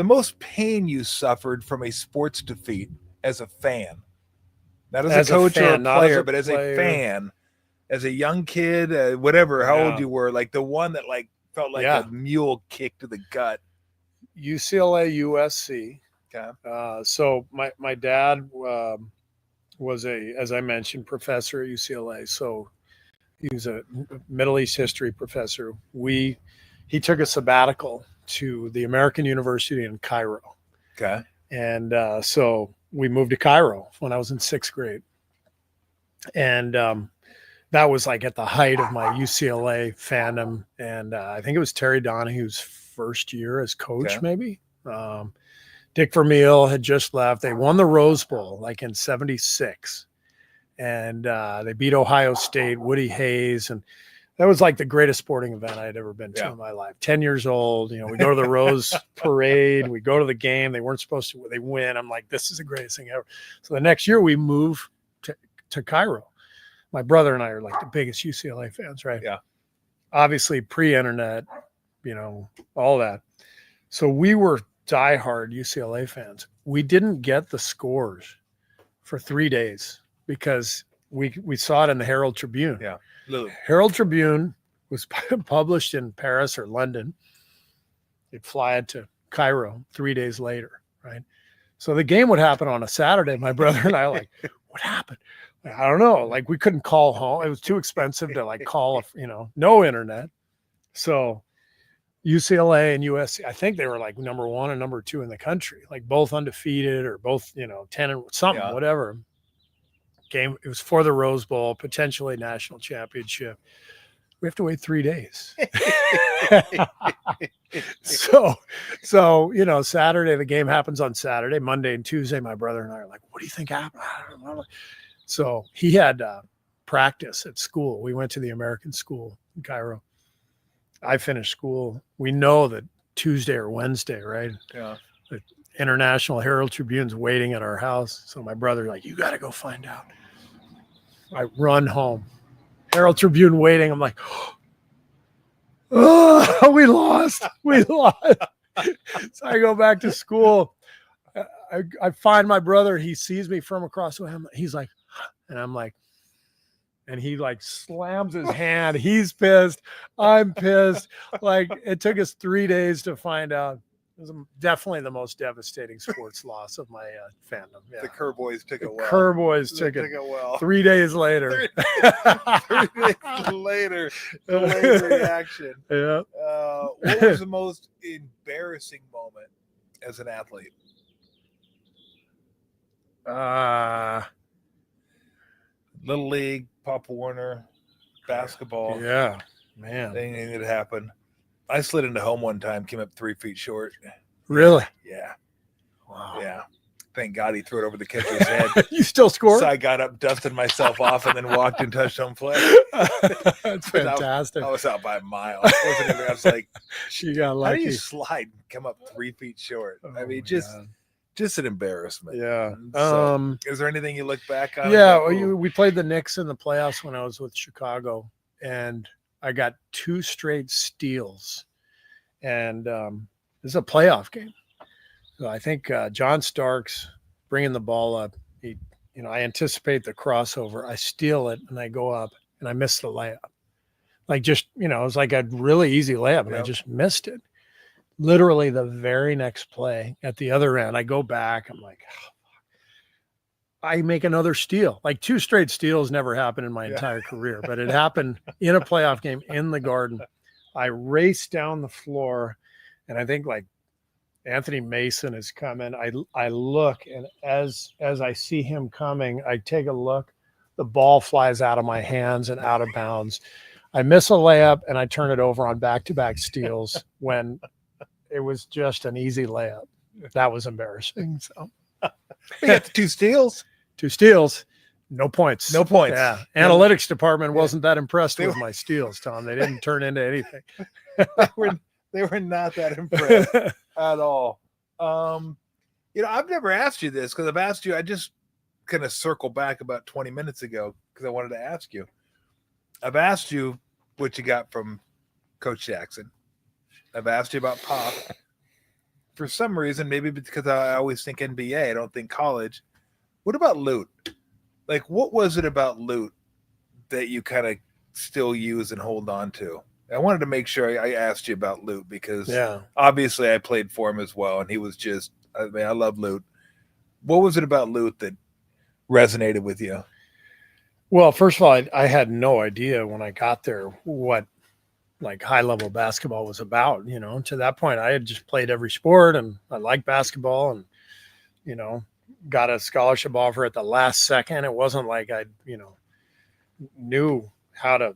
most pain you suffered from a sports defeat as a fan. Not as a coach or a player, but as a fan, as a young kid, whatever, how old you were, like the one that felt like a mule kick to the gut. UCLA, USC. Okay. So my dad was as I mentioned, professor at UCLA. So he was a Middle East history professor. He took a sabbatical to the American University in Cairo. Okay. And so we moved to Cairo when I was in 6th grade. And that was like at the height of my UCLA fandom. And I think it was Terry Donahue's first year as coach, maybe. Dick Vermeil had just left. They won the Rose Bowl like in 76. and they beat Ohio State, Woody Hayes, and that was like the greatest sporting event I had ever been to in my life. 10 years old, we go to the Rose Parade, we go to the game. They weren't supposed to, they win. I'm like, this is the greatest thing ever. So the next year we move to Cairo. My brother and I are like the biggest UCLA fans, right? Yeah. Obviously pre-internet, all that. So we were diehard UCLA fans. We didn't get the scores for 3 days because we saw it in the Herald Tribune. Yeah. Herald Tribune was published in Paris or London. They'd fly it to Cairo 3 days later, right? So the game would happen on a Saturday. My brother and I like, what happened? I don't know. Like we couldn't call home. It was too expensive to like call, no internet. So UCLA and USC, I think they were like number 1 and number 2 in the country, like both undefeated or both, 10 and something, whatever. Game, it was for the Rose Bowl, potentially national championship. We have to wait 3 days. So Saturday, the game happens on Saturday. Monday and Tuesday, my brother and I are like, what do you think happened? I don't know. So he had practice at school. We went to the American school in Cairo. I finished school. We know that Tuesday or Wednesday, right? Yeah. The International Herald Tribune's waiting at our house. So my brother's like, you got to go find out. I run home. Herald Tribune waiting. I'm like, oh, we lost. We lost. So I go back to school. I find my brother. He sees me from across the way. He's like, and I'm like, and he like slams his hand. He's pissed. I'm pissed. Like it took us 3 days to find out. It was definitely the most devastating sports loss of my fandom. Yeah. The Kerr boys took it well. Kerr boys took it well. 3 days later. 3 days later, delayed reaction. Yeah. What was the most embarrassing moment as an athlete? Little League, Pop Warner, basketball. Yeah, man. Anything that happened. I slid into home one time, came up 3 feet short. Really? Yeah. Wow. Yeah. Thank God he threw it over the catcher's head. You still scored? So I got up, dusted myself off, and then walked and touched home plate. That's fantastic. I was out by a mile. I was like, she got lucky. How do you slide and come up 3 feet short? I mean, just an embarrassment. Yeah. So, is there anything you look back on? Yeah, we played the Knicks in the playoffs when I was with Chicago, and I got 2 straight steals. And this is a playoff game. So I think John Starks bringing the ball up. I anticipate the crossover. I steal it, and I go up, and I miss the layup. Like it was like a really easy layup, and I just missed it. Literally the very next play at the other end, I go back. I'm like, oh, I make another steal. Like 2 straight steals never happened in my entire career, but it happened in a playoff game in the Garden. I race down the floor, and I think like Anthony Mason is coming. I look, and as I see him coming, I take a look. The ball flies out of my hands and out of bounds. I miss a layup, and I turn it over on back-to-back steals when it was just an easy layup. That was embarrassing. So we got the 2 steals. 2 steals, no points. No points. Yeah. Analytics department wasn't that impressed with my steals, Tom. They didn't turn into anything. They were not that impressed at all. I've never asked you this because I've asked you. I just kind of circle back about 20 minutes ago because I wanted to ask you. I've asked you what you got from Coach Jackson. I've asked you about Pop. For some reason, maybe because I always think NBA, I don't think college. What about Lute? Like, what was it about Lute that you kind of still use and hold on to? I wanted to make sure I asked you about Lute because obviously I played for him as well, and he was just, I love Lute. What was it about Lute that resonated with you? Well, first of all, I had no idea when I got there what like high-level basketball was about. To that point, I had just played every sport, and I liked basketball, and, got a scholarship offer at the last second. It wasn't like I, knew how to,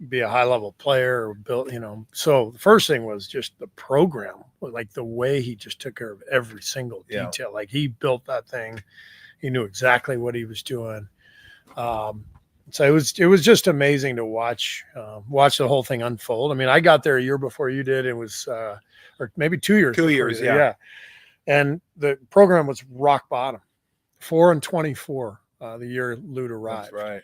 be a high-level player or build, So the first thing was just the program, like the way he just took care of every single detail. Like he built that thing. He knew exactly what he was doing. So it was just amazing to watch the whole thing unfold. I mean, I got there a year before you did. It was or maybe 2 years. 2 years, yeah. And the program was rock bottom, 4-24 the year Lute arrived. That's right.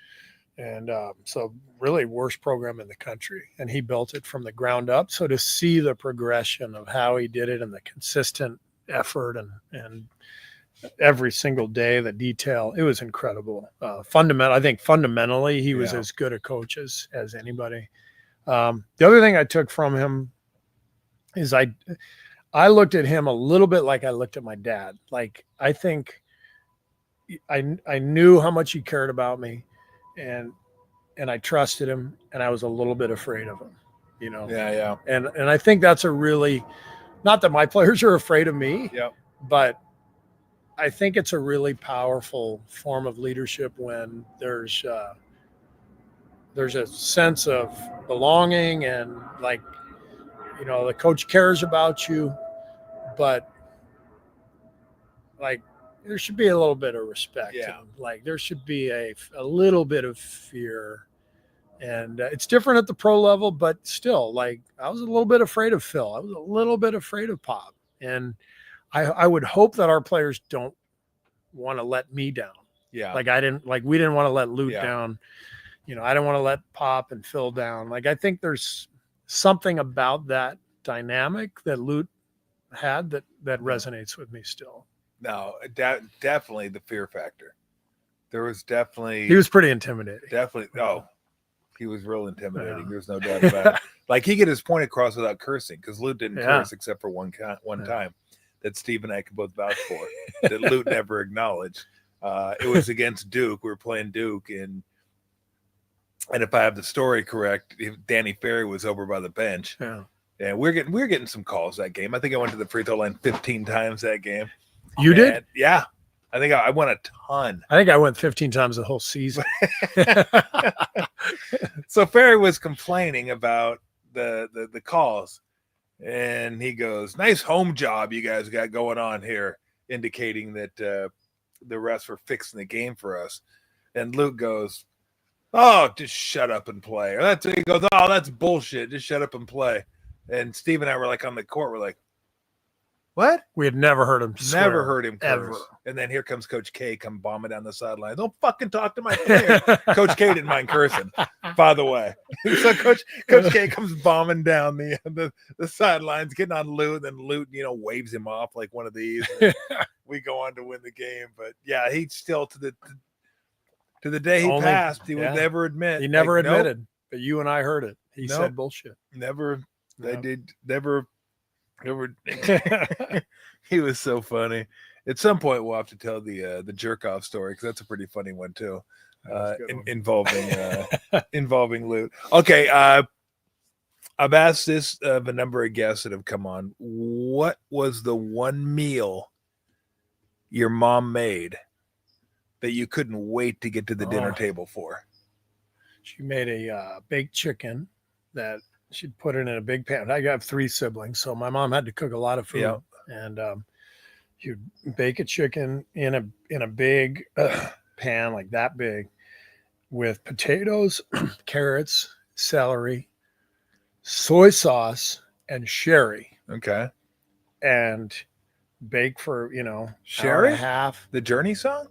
And so really worst program in the country. And he built it from the ground up. So to see the progression of how he did it and the consistent effort and every single day, the detail, it was incredible. I think fundamentally he was as good a coach as anybody. The other thing I took from him is I looked at him a little bit like I looked at my dad. Like, I think I knew how much he cared about me, and I trusted him, and I was a little bit afraid of him, you know? Yeah. And I think that's a really, not that my players are afraid of me, but I think it's a really powerful form of leadership when there's a sense of belonging and, like, you know, the coach cares about you, but like there should be a little bit of respect. Yeah. And, like, there should be a little bit of fear. And it's different at the pro level, but still, like, I was a little bit afraid of Phil. I was a little bit afraid of Pop. And I would hope that our players don't want to let me down. Yeah. Like, we didn't want to let Lute down. You know, I didn't want to let Pop and Phil down. Like, I think there's something about that dynamic that Lute had that resonates with me still. No, definitely the fear factor. There was definitely. He was pretty intimidating. Definitely. Oh, he was real intimidating. Yeah. There's no doubt about it. Like, he get his point across without cursing, because Lute didn't curse except for one time that Steve and I could both vouch for, that Lute never acknowledged. It was against Duke. We were playing Duke, and if I have the story correct, Danny Ferry was over by the bench. Yeah. And we're getting some calls that game. I think I went to the free throw line 15 times that game. You did? Yeah. I think I went a ton. I think I went 15 times the whole season. So Ferry was complaining about the calls, and he goes, "Nice home job you guys got going on here," indicating that the refs were fixing the game for us. And Luke goes, "Oh, just shut up and play." Or he goes, "Oh, that's bullshit. Just shut up and play." And Steve and I were like on the court. We're like, "What?" We had never heard him swear. Never heard him curse. Ever. And then here comes Coach K come bombing down the sideline. "Don't fucking talk to my player." Coach K didn't mind cursing, by the way. So Coach K comes bombing down the sidelines, getting on Lute, and then Lute, waves him off like one of these. We go on to win the game. But yeah, he still to the day he passed, he would never admit. He never admitted, nope. But you and I heard it. He said bullshit. Never. They did never. He was so funny. At some point, we'll have to tell the jerk off story, because that's a pretty funny one too, involving Lute. Okay, I've asked this of a number of guests that have come on. What was the one meal your mom made that you couldn't wait to get to the dinner table for? She made a baked chicken that she'd put it in a big pan. I got 3 siblings, so my mom had to cook a lot of food. Yep. And you'd bake a chicken in a big pan, like that big, with potatoes, carrots, celery, soy sauce, and sherry. Okay. And bake for, sherry? Hour and a half. The Journey song?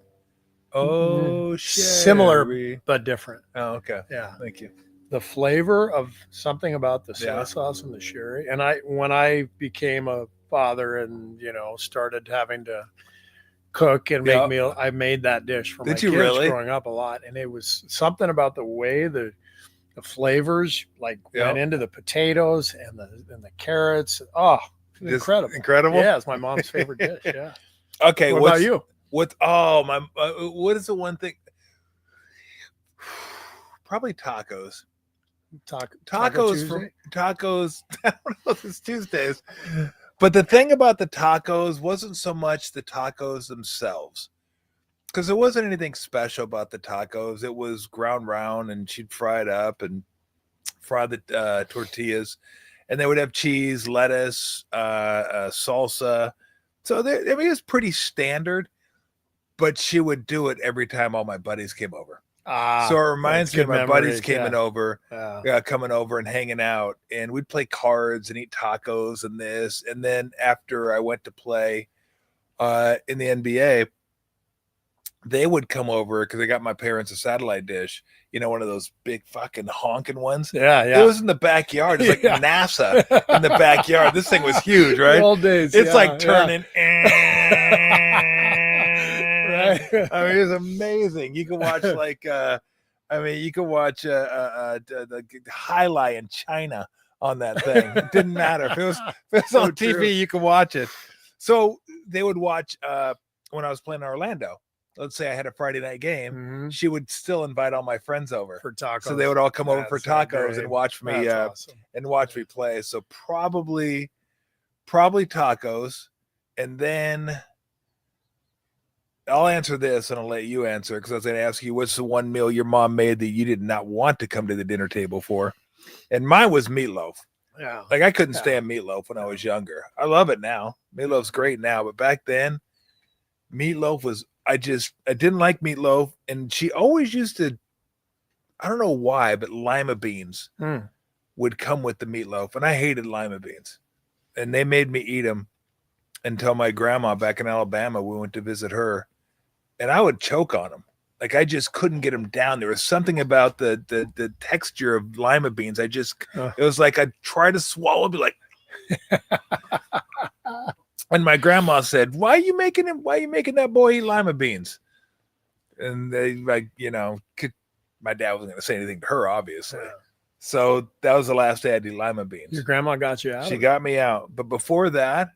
Oh, sherry. Similar but different. Oh, okay. Yeah. Thank you. The flavor of something about the soy sauce and the sherry. And when I became a father and, started having to cook and make meal, I made that dish for my kids growing up a lot. And it was something about the way the flavors went into the potatoes and the carrots. Oh, incredible. Incredible. Yeah, it's my mom's favorite dish. Yeah. Okay. What about you? What is the one thing? Probably tacos. Tacos. I don't know if it's Tuesdays, but the thing about the tacos wasn't so much the tacos themselves, because there wasn't anything special about the tacos. It was ground round, and she'd fry it up and fry the tortillas, and they would have cheese, lettuce, salsa. So it was pretty standard, but she would do it every time all my buddies came over. So it reminds me of my buddies coming over and hanging out, and we'd play cards and eat tacos and this. And then after I went to play in the NBA, they would come over because I got my parents a satellite dish, one of those big fucking honking ones. Yeah. It was in the backyard. It's like NASA in the backyard. This thing was huge, right? Old days. It's like turning. Right. I mean, it was amazing. You can watch the highlight in China on that thing. It didn't matter if it was on TV. You can watch it. So they would watch when I was playing in Orlando. Let's say I had a Friday night game, she would still invite all my friends over for tacos. So they would all come over for tacos and watch me and watch me play. So probably tacos, and then I'll answer this and I'll let you answer because I was going to ask you what's the one meal your mom made that you did not want to come to the dinner table for, and mine was meatloaf. Yeah, like I couldn't stand meatloaf when I was younger. I love it now. Meatloaf's great now, but back then, meatloaf was. I didn't like meatloaf, and she always used to, I don't know why, but lima beans would come with the meatloaf, and I hated lima beans, and they made me eat them until my grandma back in Alabama, we went to visit her, and I would choke on them. Like I just couldn't get them down. There was something about the texture of lima beans. It was like I'd try to swallow, be like, and my grandma said, why are you making that boy eat lima beans? And they my dad wasn't going to say anything to her, obviously. Yeah. So that was the last day I did lima beans. Your grandma got you out? She got me out. But before that,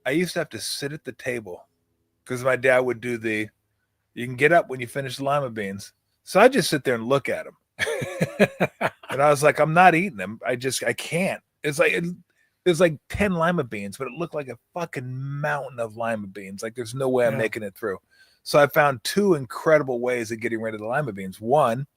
I used to have to sit at the table because my dad would do you can get up when you finish the lima beans. So I just sit there and look at them. And I was like, I'm not eating them. I can't. It's like, there's like 10 lima beans, but it looked like a fucking mountain of lima beans. Like there's no way I'm making it through. So I found two incredible ways of getting rid of the lima beans. One,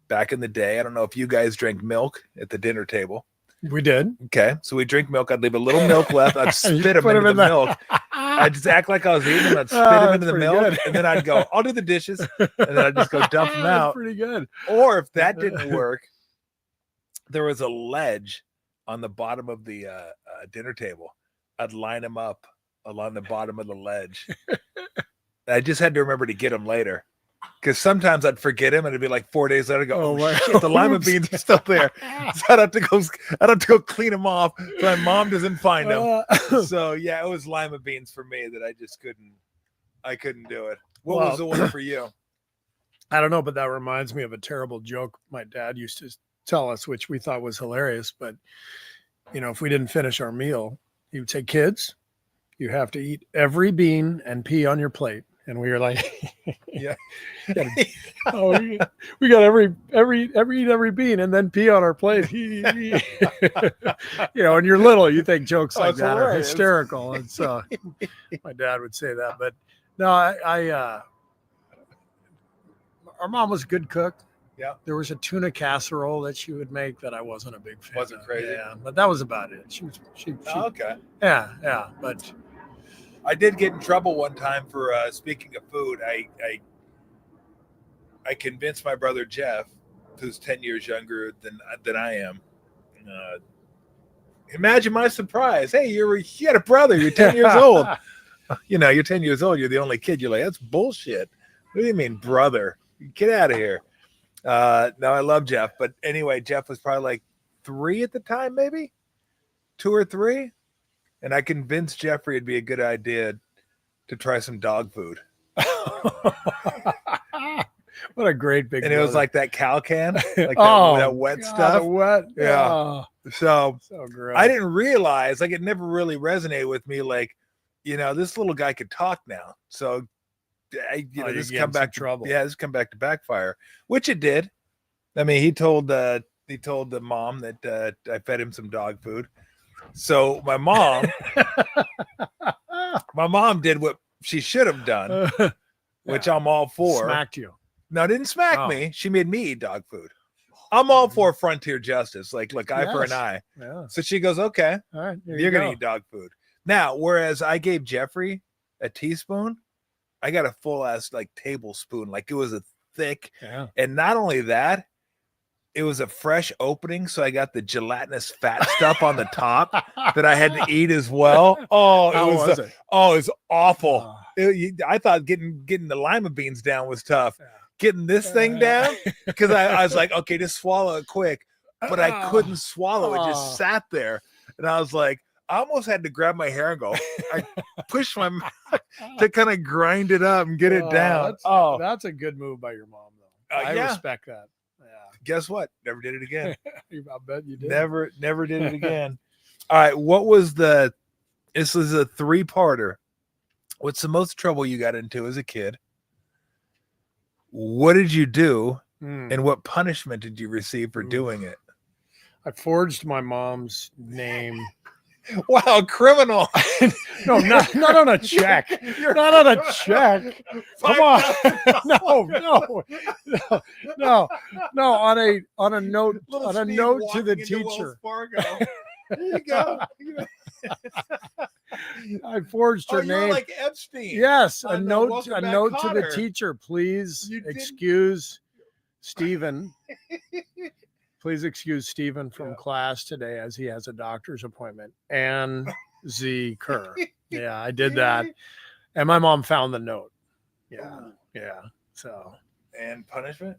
back in the day, I don't know if you guys drank milk at the dinner table. We did. Okay. So we drink milk. I'd leave a little milk left. I'd spit them into the milk. I'd just act like I was eating them. I'd spit them into the milk. Good. And then I'd go, I'll do the dishes. And then I'd just go dump them out. Pretty good. Or if that didn't work, there was a ledge on the bottom of the dinner table. I'd line them up along the bottom of the ledge. I just had to remember to get them later. Because sometimes I'd forget him and it'd be like 4 days later, I'd go, oh shit, the lima beans are still there. So I'd have to go clean them off so my mom doesn't find them. So yeah, it was lima beans for me that I couldn't do it. What was the one for you? I don't know, but that reminds me of a terrible joke my dad used to tell us, which we thought was hilarious. But, if we didn't finish our meal, he would say, kids, you have to eat every bean and pee on your plate. And we were like, yeah, we got every bean and then pee on our plate. And you're little, you think jokes like that are hysterical. And so my dad would say that, but no, our mom was a good cook. Yeah. There was a tuna casserole that she would make that I wasn't a big fan Wasn't crazy. Yeah, but that was about it. She okay. Yeah. But I did get in trouble one time for speaking of food. I convinced my brother Jeff, who's 10 years younger than I am. Imagine my surprise. Hey, you had a brother. You're 10 years old. You're 10 years old. You're the only kid. You're like, that's bullshit. What do you mean, brother? Get out of here. No, I love Jeff. But anyway, Jeff was probably like 3 at the time, maybe 2 or 3. And I convinced Jeffrey it'd be a good idea to try some dog food. What a great big. And it was like that cow can, like that wet stuff. Wet. Yeah. Oh, so gross. I didn't realize, it never really resonated with me. Like, this little guy could talk now. So, this come back to trouble. Yeah, this come back to backfire, which it did. I mean, he told the mom that I fed him some dog food. So my mom did what she should have done, which I'm all for. Smacked you. No, didn't smack me. She made me eat dog food. I'm all for frontier justice. Like, look, eye for an eye. Yeah. So she goes, okay, all right, you're going to eat dog food. Now, whereas I gave Jeffrey a teaspoon, I got a full ass tablespoon. Like it was a thick. Yeah. And not only that, it was a fresh opening, so I got the gelatinous fat stuff on the top that I had to eat as well. Oh, How was it? Oh, it was awful. I thought getting the lima beans down was tough. Yeah. Getting this thing down, because I was like, okay, just swallow it quick. But I couldn't swallow it; just sat there, and I was like, I almost had to grab my hair and go. I pushed my mouth to kind of grind it up and get it down. That's a good move by your mom, though. I respect that. Yeah. Guess what? Never did it again. I bet you did. Never did it again. All right. What was this is a 3-parter. What's the most trouble you got into as a kid? What did you do? And what punishment did you receive for doing it? I forged my mom's name. Wow, criminal. No, not on a check. Not on a check. Come on. No. On a note to the teacher. There you go. I forged her name. You're like Epstein. Yes, a note to the teacher. Please excuse Stephen. Please excuse Stephen from class today as he has a doctor's appointment. And Z Kerr. Yeah, I did that. And my mom found the note. Yeah. So. And punishment?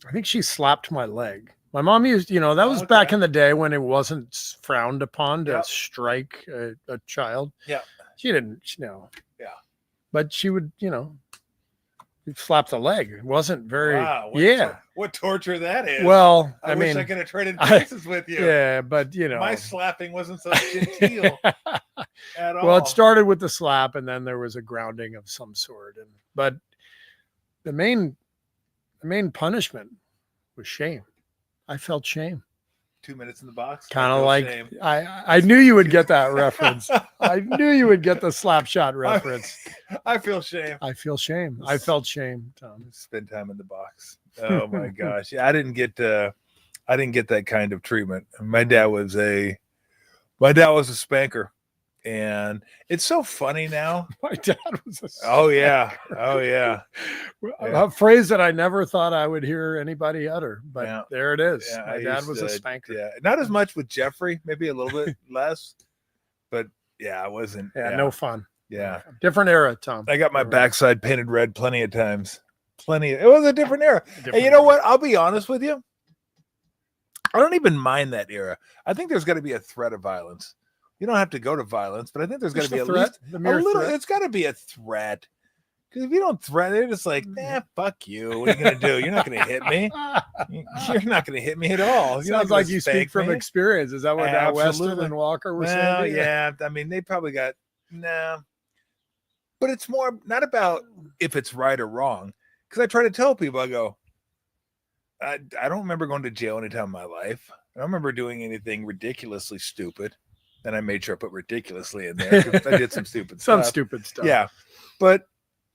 I think she slapped my leg. My mom used, that was back in the day when it wasn't frowned upon to strike a child. Yeah. She didn't, Yeah. But she would, slap the leg. It wasn't very. Wow. What torture that is. Well, I wish I could have traded places with you. Yeah, but my slapping wasn't so genteel at all. Well, it started with the slap, and then there was a grounding of some sort. But the main punishment was shame. I felt shame. 2 minutes in the box. Kind of like shame. I knew you would get that reference. I knew you would get the slap shot reference. I feel shame. I feel shame. I felt shame, Tom. Spend time in the box. Oh my gosh. Yeah, I didn't get that kind of treatment. My dad was a spanker. And it's so funny now. My dad was a spanker. Oh yeah. A phrase that I never thought I would hear anybody utter, but there it is. Yeah, my dad was a spanker. Yeah, not as much with Jeffrey, maybe a little bit less, but I wasn't. Yeah, no fun. Yeah, different era, Tom. I got my backside painted red plenty of times. It was a different era. And you know what? I'll be honest with you. I don't even mind that era. I think there's got to be a threat of violence. You don't have to go to violence, but I think there's got to be at least a little. Threat. It's got to be a threat. Because if you don't threaten, they're just like, fuck you. What are you going to do? You're not going to hit me. You're not going to hit me at all. Sounds like you speak from experience. Is that what Weston and Walker were saying? Yeah. I mean, they probably got, But it's more not about if it's right or wrong. Because I try to tell people, I go, I don't remember going to jail any time in my life. I don't remember doing anything ridiculously stupid. And I made sure I put ridiculously in there. I did some stupid stuff. Stupid stuff. Yeah. But,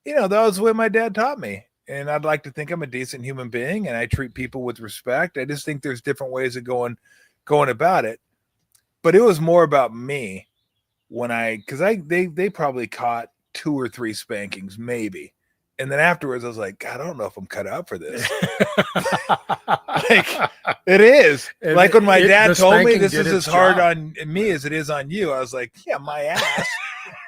that was the way my dad taught me. And I'd like to think I'm a decent human being and I treat people with respect. I just think there's different ways of going about it. But it was more about me when they probably caught 2 or 3 spankings, maybe. And then afterwards, I was like, God, I don't know if I'm cut out for this. Like, it is. Like when my dad told me this is as hard on me as it is on you, I was like, yeah, my ass.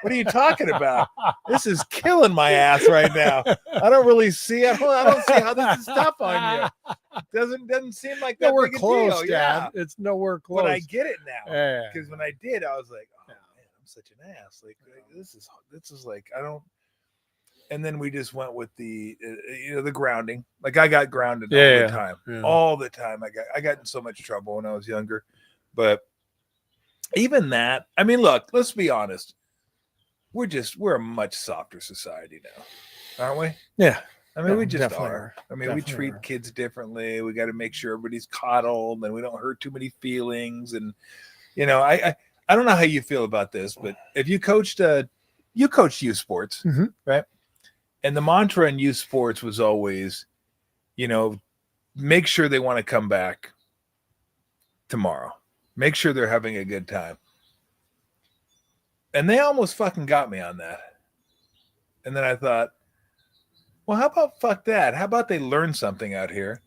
What are you talking about? This is killing my ass right now. I don't really see it. I don't see how this is tough on you. Doesn't seem like that nowhere big a close, deal. Dad. Yeah. It's nowhere close. But I get it now. Because when I did, I was like, oh man, I'm such an ass. Like this is like I don't. And then we just went with the the grounding. Like I got grounded all the time. I got in so much trouble when I was younger, but even that. I mean, look, let's be honest. We're a much softer society now, aren't we? Yeah. I mean, we just are. I mean, we treat kids differently. We got to make sure everybody's coddled and we don't hurt too many feelings. And I don't know how you feel about this, but if you coached youth sports, right? And the mantra in youth sports was always, make sure they want to come back tomorrow. Make sure they're having a good time. And they almost fucking got me on that. And then I thought, Well, how about fuck that? How about they learn something out here?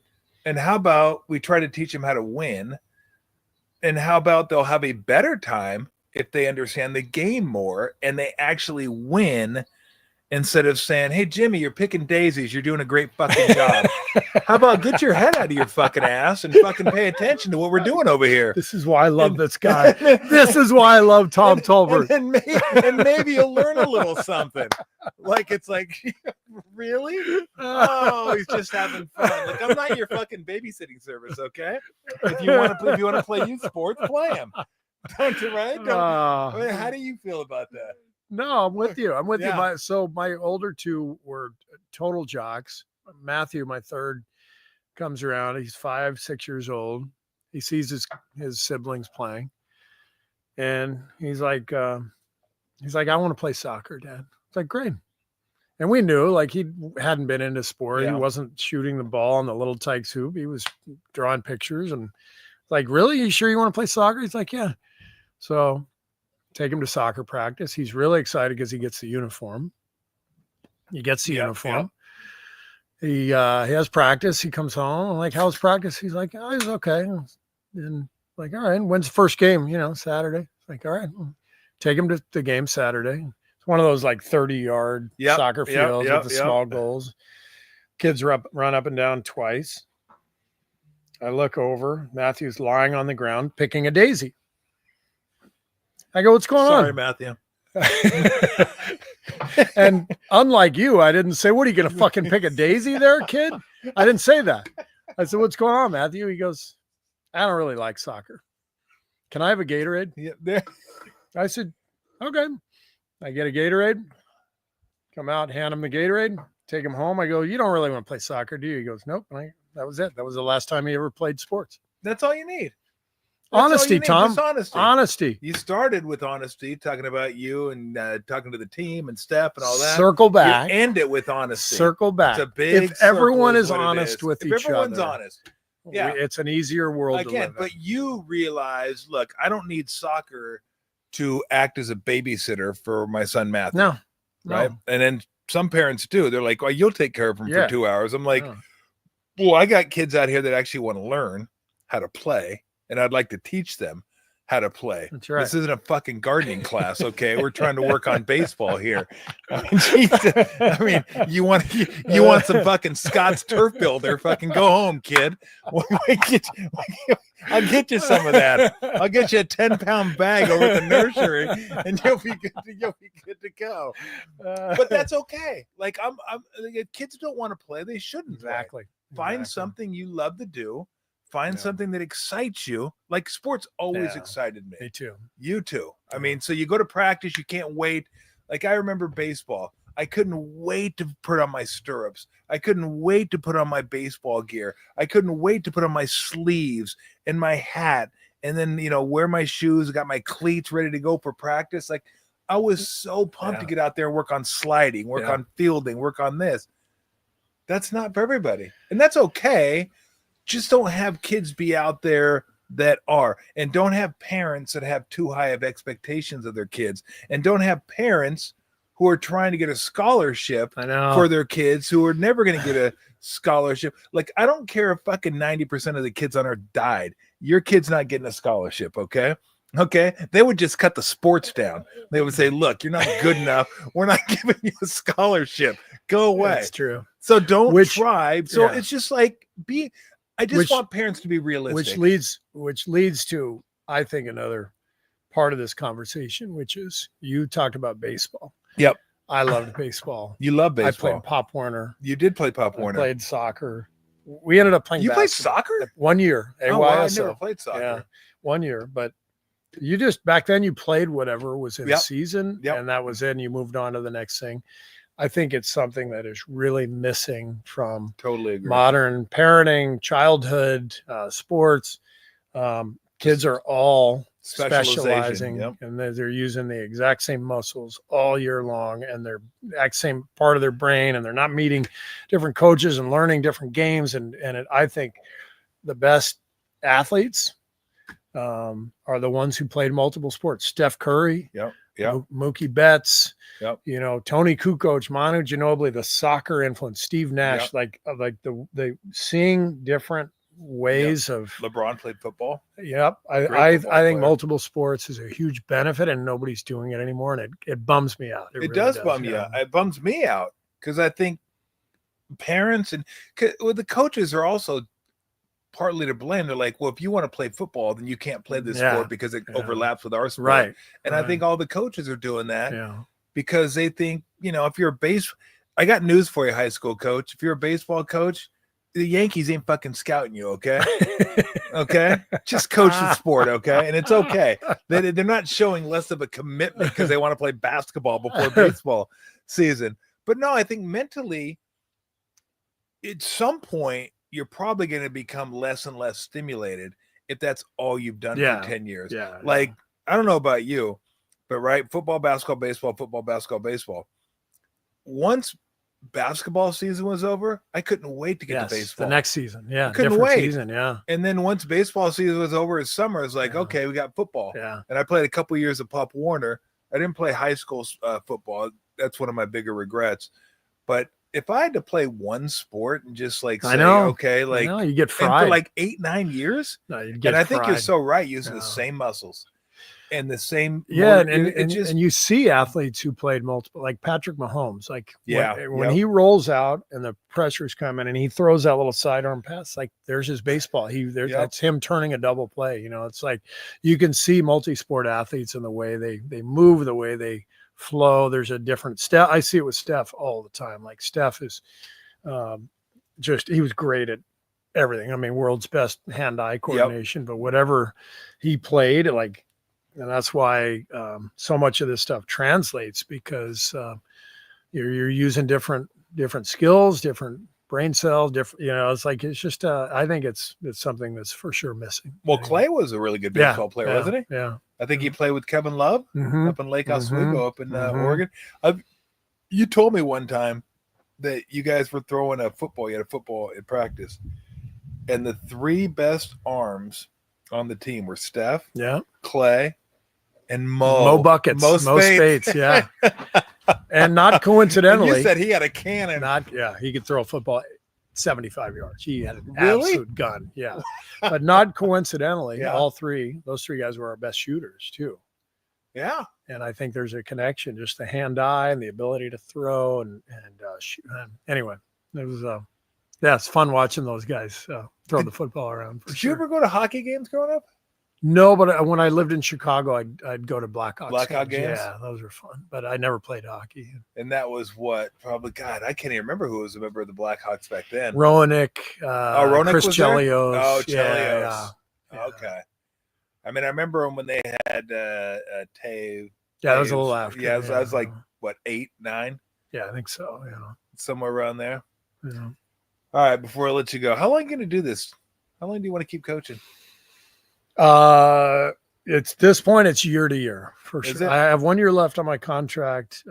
And how about we try to teach them how to win? And how about they'll have a better time if they understand the game more and they actually win instead of saying, hey, Jimmy, you're picking daisies. You're doing a great fucking job. How about get your head out of your fucking ass and fucking pay attention to what we're doing over here? This is why I love this guy. This is why I love Tom Tolbert. And maybe you'll learn a little something. Like, it's like, really? Oh, he's just having fun. Like, I'm not your fucking babysitting service, okay? If you want to play youth sports, play them. Don't you, right? How do you feel about that? No, I'm with you. I'm with you. So my older two were total jocks. Matthew, my third, comes around. He's 5, 6 years old. He sees his siblings playing, and he's like, I want to play soccer, Dad. It's like, great. And we knew, like, he hadn't been into sport. He wasn't shooting the ball on the little Tykes hoop. He was drawing pictures, and like, really? You sure you want to play soccer? He's like, yeah. So take him to soccer practice. He's really excited because he gets the uniform. He gets the uniform. He has practice. He comes home. I'm like, how's practice? He's like, oh, it's okay. And like, all right, when's the first game? Saturday. Like, all right, take him to the game Saturday. It's one of those like 30-yard soccer fields with the small goals. Kids run up and down twice. I look over. Matthew's lying on the ground picking a daisy. I go, what's going on? Sorry, Matthew. And unlike you, I didn't say, what are you going to fucking pick a daisy there, kid? I didn't say that. I said, what's going on, Matthew? He goes, I don't really like soccer. Can I have a Gatorade? Yeah. I said, okay. I get a Gatorade, come out, hand him the Gatorade, take him home. I go, you don't really want to play soccer, do you? He goes, nope. That was it. That was the last time he ever played sports. That's all you need. Honesty, Tom. Honesty. Honesty. You started with honesty, talking about you and talking to the team and Steph and all that. Circle back. You end it with honesty. Circle back. It's a big if everyone is honest with each other. If everyone's honest. Yeah. It's an easier world to live in. But you realize, look, I don't need soccer to act as a babysitter for my son Matthew. No. Right. And then some parents do. They're like, well, you'll take care of him for 2 hours. I'm like, well, I got kids out here that actually want to learn how to play. And I'd like to teach them how to play. That's right. This isn't a fucking gardening class, okay? We're trying to work on baseball here. I mean, Jesus. I mean, you want some fucking Scott's turf builder? Fucking go home, kid. I'll get you some of that. I'll get you a 10-pound bag over at the nursery, and you'll be good to go. But that's okay. Like if kids don't want to play, they shouldn't. Exactly. Find something you love to do. Find something that excites you. Like sports always excited me. Me too. You too. I mean, so you go to practice, you can't wait. Like I remember baseball. I couldn't wait to put on my stirrups. I couldn't wait to put on my baseball gear. I couldn't wait to put on my sleeves and my hat and then, wear my shoes, got my cleats ready to go for practice. Like I was so pumped to get out there and work on sliding, work on fielding, work on this. That's not for everybody. And that's okay. Just don't have kids be out there that are, and don't have parents that have too high of expectations of their kids, and don't have parents who are trying to get a scholarship for their kids who are never going to get a scholarship. Like, I don't care if fucking 90% of the kids on earth died. Your kid's not getting a scholarship. Okay. They would just cut the sports down. They would say, look, you're not good enough. We're not giving you a scholarship. Go away. That's true. So don't try. So it's just like I just want parents to be realistic. Which leads to, I think, another part of this conversation, which is you talked about baseball. Yep. I loved baseball. You love baseball. I played Pop Warner. You did play Pop Warner. I played soccer. We ended up playing basketball. Played soccer? 1 year. Oh, wow, I never played soccer. Yeah, 1 year. But you just, back then you played whatever was in season, and that was it, and you moved on to the next thing. I think it's something that is really missing from modern parenting, childhood, sports. Kids are all specializing, and they're using the exact same muscles all year long, and they're exact same part of their brain, and they're not meeting different coaches and learning different games. I think the best athletes are the ones who played multiple sports. Steph Curry, Mookie Betts, Yep. Tony Kukoc, Manu Ginobili, the soccer influence, Steve Nash, like the seeing different ways of LeBron played football. Yep. I think multiple sports is a huge benefit and nobody's doing it anymore. And it bums me out. It really does bum you out. It bums me out because I think parents and the coaches are also partly to blame. They're like, well, if you want to play football, then you can't play this sport because it overlaps with our sport. Right. And I think all the coaches are doing that because they think, if you're I got news for you, high school coach. If you're a baseball coach, the Yankees ain't fucking scouting you, okay? Okay? Just coach the sport, okay? And it's okay. They're not showing less of a commitment because they want to play basketball before baseball season. But no, I think mentally, at some point, you're probably going to become less and less stimulated if that's all you've done for 10 years. Yeah. Like, I don't know about you, but football, basketball, baseball, football, basketball, baseball. Once basketball season was over, I couldn't wait to get to baseball. The next season. Yeah. I couldn't wait. Season, yeah. And then once baseball season was over, it's summer. It's like, okay, we got football. Yeah. And I played a couple years of Pop Warner. I didn't play high school football. That's one of my bigger regrets. But if I had to play one sport and just say, okay, like you get fried for like 8-9 years. No, you'd get and I think you're so right, using the same muscles and the same. And you see athletes who played multiple, like Patrick Mahomes, like when he rolls out and the pressure's coming and he throws that little sidearm pass, like there's his baseball. That's him turning a double play. It's like you can see multi-sport athletes in the way they move, the way they flow. There's a different step. I see it with Steph all the time. Like Steph is he was great at everything. I mean, world's best hand-eye coordination, but whatever he played, and that's why so much of this stuff translates because you're using different skills, different brain cells, different. It's just. I think it's something that's for sure missing. Well, Clay was a really good baseball player, wasn't he? Yeah. I think he played with Kevin Love up in Lake Oswego, up in Oregon. You told me one time that you guys were throwing a football. You had a football in practice, and the three best arms on the team were Steph, Clay, and Mo Buckets, Mo Spates, yeah. And not coincidentally, and you said he had a cannon. He could throw a football 75 yards. He had an absolute gun, but not coincidentally, those three guys were our best shooters too. Yeah, and I think there's a connection, just the hand-eye and the ability to throw and shoot. Anyway, it was it's fun watching those guys throw the football around. Did you ever go to hockey games growing up? No, but when I lived in Chicago, I'd go to Blackhawks games. Yeah, those were fun. But I never played hockey. And that was probably God. I can't even remember who was a member of the Blackhawks back then. Roenick, Chris was Chelios. Oh, Chelios. Yeah. Okay. I mean, I remember when they had Taves. Yeah, that was a little after. Yeah, I was like, what, 8, 9? Yeah, I think so. Yeah, somewhere around there. Yeah. All right, before I let you go, how long are you going to do this? How long do you want to keep coaching? It's this point, it's year to year for sure. I have 1 year left on my contract.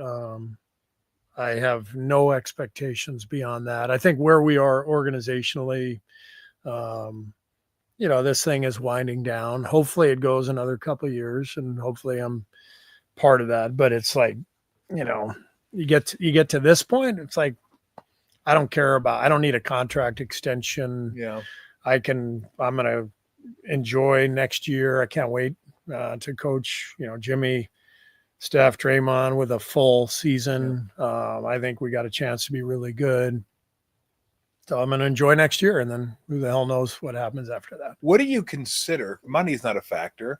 I have no expectations beyond that. I think where we are organizationally, this thing is winding down. Hopefully it goes another couple of years and hopefully I'm part of that. But it's like, you get to this point, it's like, I don't need a contract extension. Yeah. I'm going to enjoy next year. I can't wait to coach, Jimmy, Steph, Draymond with a full season. I think we got a chance to be really good. So I'm going to enjoy next year, and then who the hell knows what happens after that. What do you consider? Money's not a factor.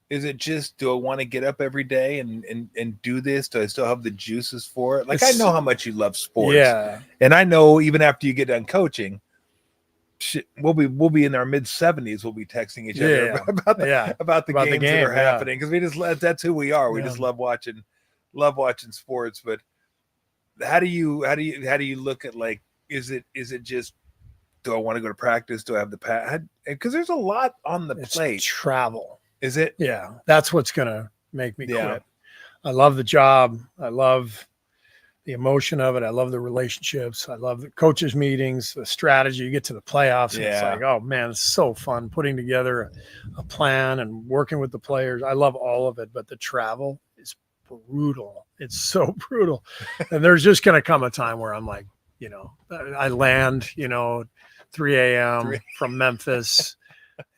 Is it just, do I want to get up every day and do this? Do I still have the juices for it? Like, I know how much you love sports. Yeah. And I know even after you get done coaching, we'll be in our mid-70s. We'll be texting each other about the games that are happening because that's who we are. We just love watching sports. But how do you look at, like, is it just, do I want to go to practice? Do I have the because there's a lot on the plate. Travel. Is it? Yeah, that's what's gonna make me quit. I love the job. I love the emotion of it. I love the relationships. I love the coaches' meetings, the strategy. You get to the playoffs, and it's like, oh man, it's so fun putting together a plan and working with the players. I love all of it, but the travel is brutal. It's so brutal. And there's just going to come a time where I'm like, I land, 3 a.m. from Memphis,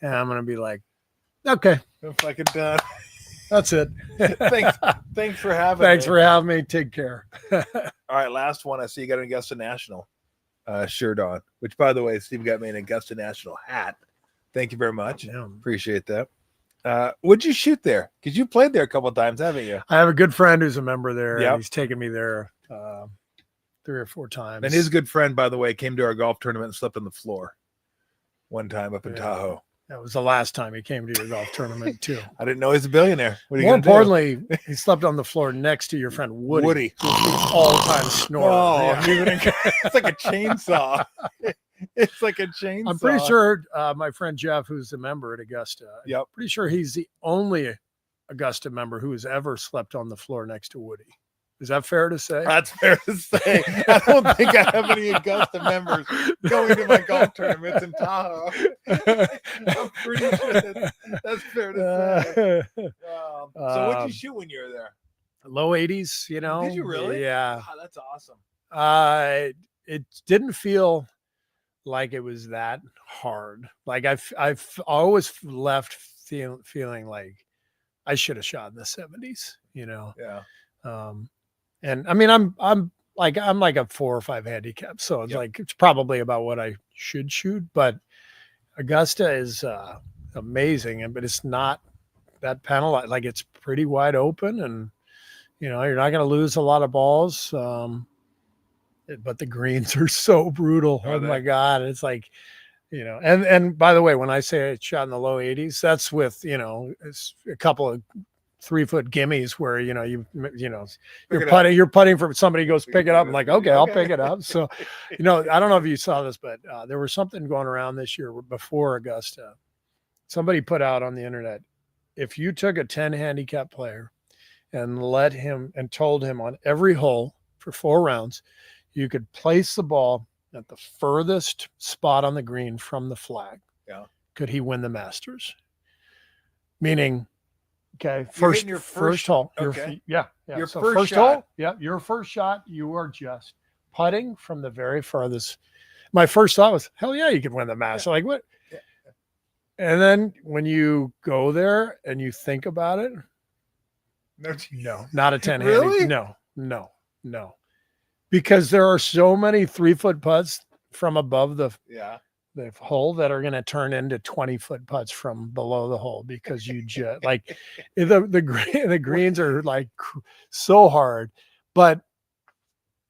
and I'm going to be like, okay, I'm fucking done. That's it. Thanks for having me. Thanks for having me. Take care. All right, last one. I see you got an Augusta National shirt on, which, by the way, Steve got me an Augusta National hat. Thank you very much. Yeah. Appreciate that. What'd you shoot there? Because you played there a couple of times, haven't you? I have a good friend who's a member there. Yep. He's taken me there 3 or 4 times. And his good friend, by the way, came to our golf tournament and slept on the floor one time up in Tahoe. That was the last time he came to your golf tournament, too. I didn't know he's a billionaire. More importantly, he slept on the floor next to your friend Woody. All-time snorer. Oh, yeah. It's like a chainsaw. It's like a chainsaw. I'm pretty sure my friend Jeff, who's a member at Augusta, yep. pretty sure he's the only Augusta member who has ever slept on the floor next to Woody. Is that fair to say? That's fair to say. I don't think I have any Augusta members going to my golf tournaments in Tahoe. I'm pretty sure that's fair to say. So what did you shoot when you were there? Low 80s, Did you really? Yeah. Wow, that's awesome. It didn't feel like it was that hard. Like I've always left feeling like I should have shot in the 70s, Yeah. And I mean, I'm like a 4 or 5 handicap. So it's like, it's probably about what I should shoot, but Augusta is amazing. But it's not that penalized. Like, it's pretty wide open, and, you're not going to lose a lot of balls. But the greens are so brutal. Oh my God. It's like, and by the way, when I say I shot in the low 80s, that's with, it's a couple of 3-foot gimmies where, you're putting for somebody goes pick it up. I'm like, okay, I'll pick it up. So, I don't know if you saw this, but there was something going around this year before Augusta. Somebody put out on the internet, if you took a 10 handicap player and told him on every hole for 4 rounds, you could place the ball at the furthest spot on the green from the flag. Yeah. Could he win the Masters? Meaning, okay, your first hole. Okay. Your first shot. hole. Yeah, your first shot, you are just putting from the very farthest. My first thought was, hell yeah, you could win the Masters. Like, what? Yeah. And then when you go there and you think about it, no, not a 10 Really? No. Because there are so many 3-foot putts from above the hole that are going to turn into 20-foot putts from below the hole, because you just like the greens are like so hard. But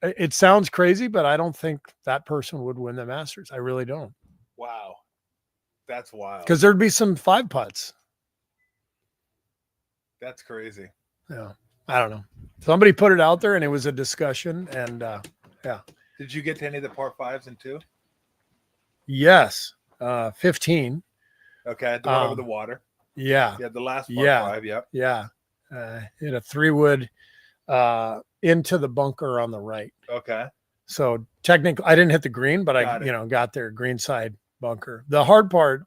it sounds crazy, but I don't think that person would win the Masters. I really don't. Wow. That's wild. Because there'd be some 5 putts. That's crazy. Yeah. I don't know. Somebody put it out there and it was a discussion, and yeah. Did you get to any of the par 5s in 2? Yes. 15. Okay. The one over the water. Yeah. Yeah. The last par 5. Yep. Yeah. Hit a 3-wood into the bunker on the right. Okay. So technically I didn't hit the green, but I got there green side bunker. The hard part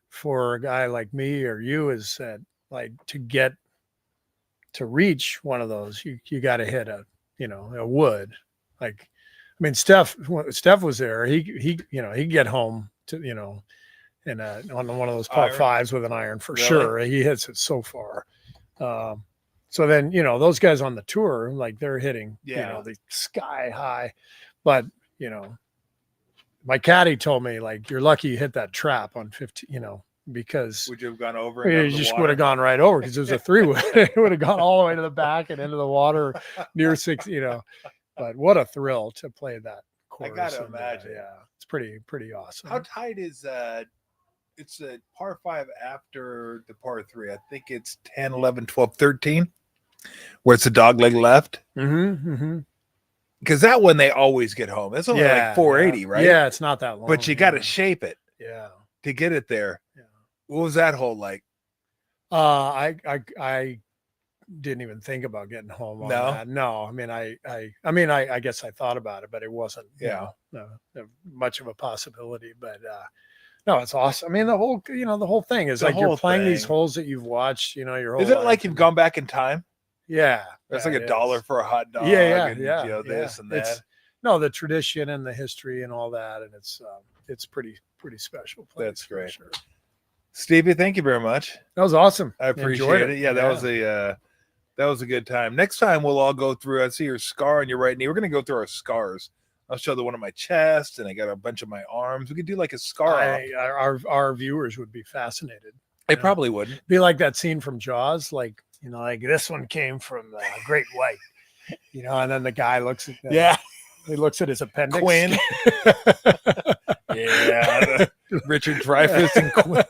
for a guy like me or you is that, like, to reach one of those, you got to hit a wood. Like, I mean, Steph was there. He he'd get home to, on one of those par 5s with an iron for sure. He hits it so far. So then, those guys on the tour, like, they're hitting, the sky high, but, my caddy told me, like, you're lucky you hit that trap on 15, because would you have gone over? You just would have gone right over, because it was a 3-wood. It would have gone all the way to the back and into the water near 6. But what a thrill to play that course. I gotta imagine. It's pretty awesome. How tight is it's a par 5 after the par 3? I think it's 10, 11, 12, 13, where it's a dog leg left. Because that one they always get home. It's only like 480, right? Yeah, it's not that long. But you got to shape it. Yeah. To get it there. Yeah. What was that hole like? I didn't even think about getting home on that. No, I mean, I guess I thought about it, but it wasn't much of a possibility. But no, it's awesome. I mean, the whole thing is like you're playing these holes that you've watched, your whole Is it life. like you've gone back in time? Yeah. That's like $1 for a hot dog. Yeah. And, this and that. The tradition and the history and all that. And it's pretty special place. That's great. Sure. Stevie, thank you very much. That was awesome. I appreciate it. Yeah, that was a good time. Next time we'll all go through. I see your scar on your right knee. We're gonna go through our scars. I'll show the one on my chest, and I got a bunch of my arms. We could do like a scar. Our viewers would be fascinated. They probably wouldn't. Be like that scene from Jaws, like this one came from the Great White, and then the guy looks at he looks at his appendix. Quinn. Yeah, Richard Dreyfuss and Quinn.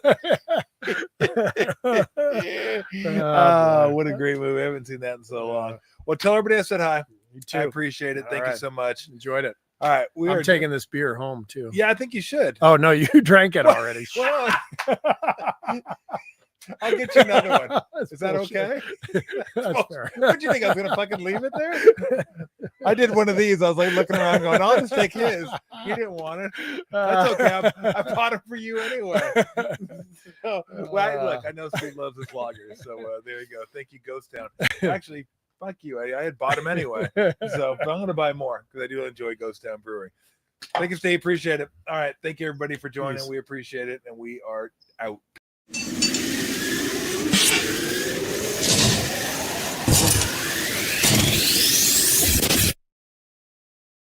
What a great movie! I haven't seen that in so long. Well, tell everybody I said hi. You too. I appreciate it. Thank you so much. Enjoyed it. All right, I'm taking this beer home too. Yeah, I think you should. Oh no, you drank it already. Well, I'll get you another one. Is that okay? That's fair. What do you think? I was gonna fucking leave it there? I did one of these. I was like looking around, going, "I'll just take his." You didn't want it. That's okay. I bought it for you anyway. Look, I know Steve loves his lagers, so there you go. Thank you, Ghost Town. Actually, fuck you. I had bought them anyway, so but I'm gonna buy more because I do enjoy Ghost Town Brewing. Thank you, Steve. Appreciate it. All right, thank you everybody for joining. We appreciate it, and we are out.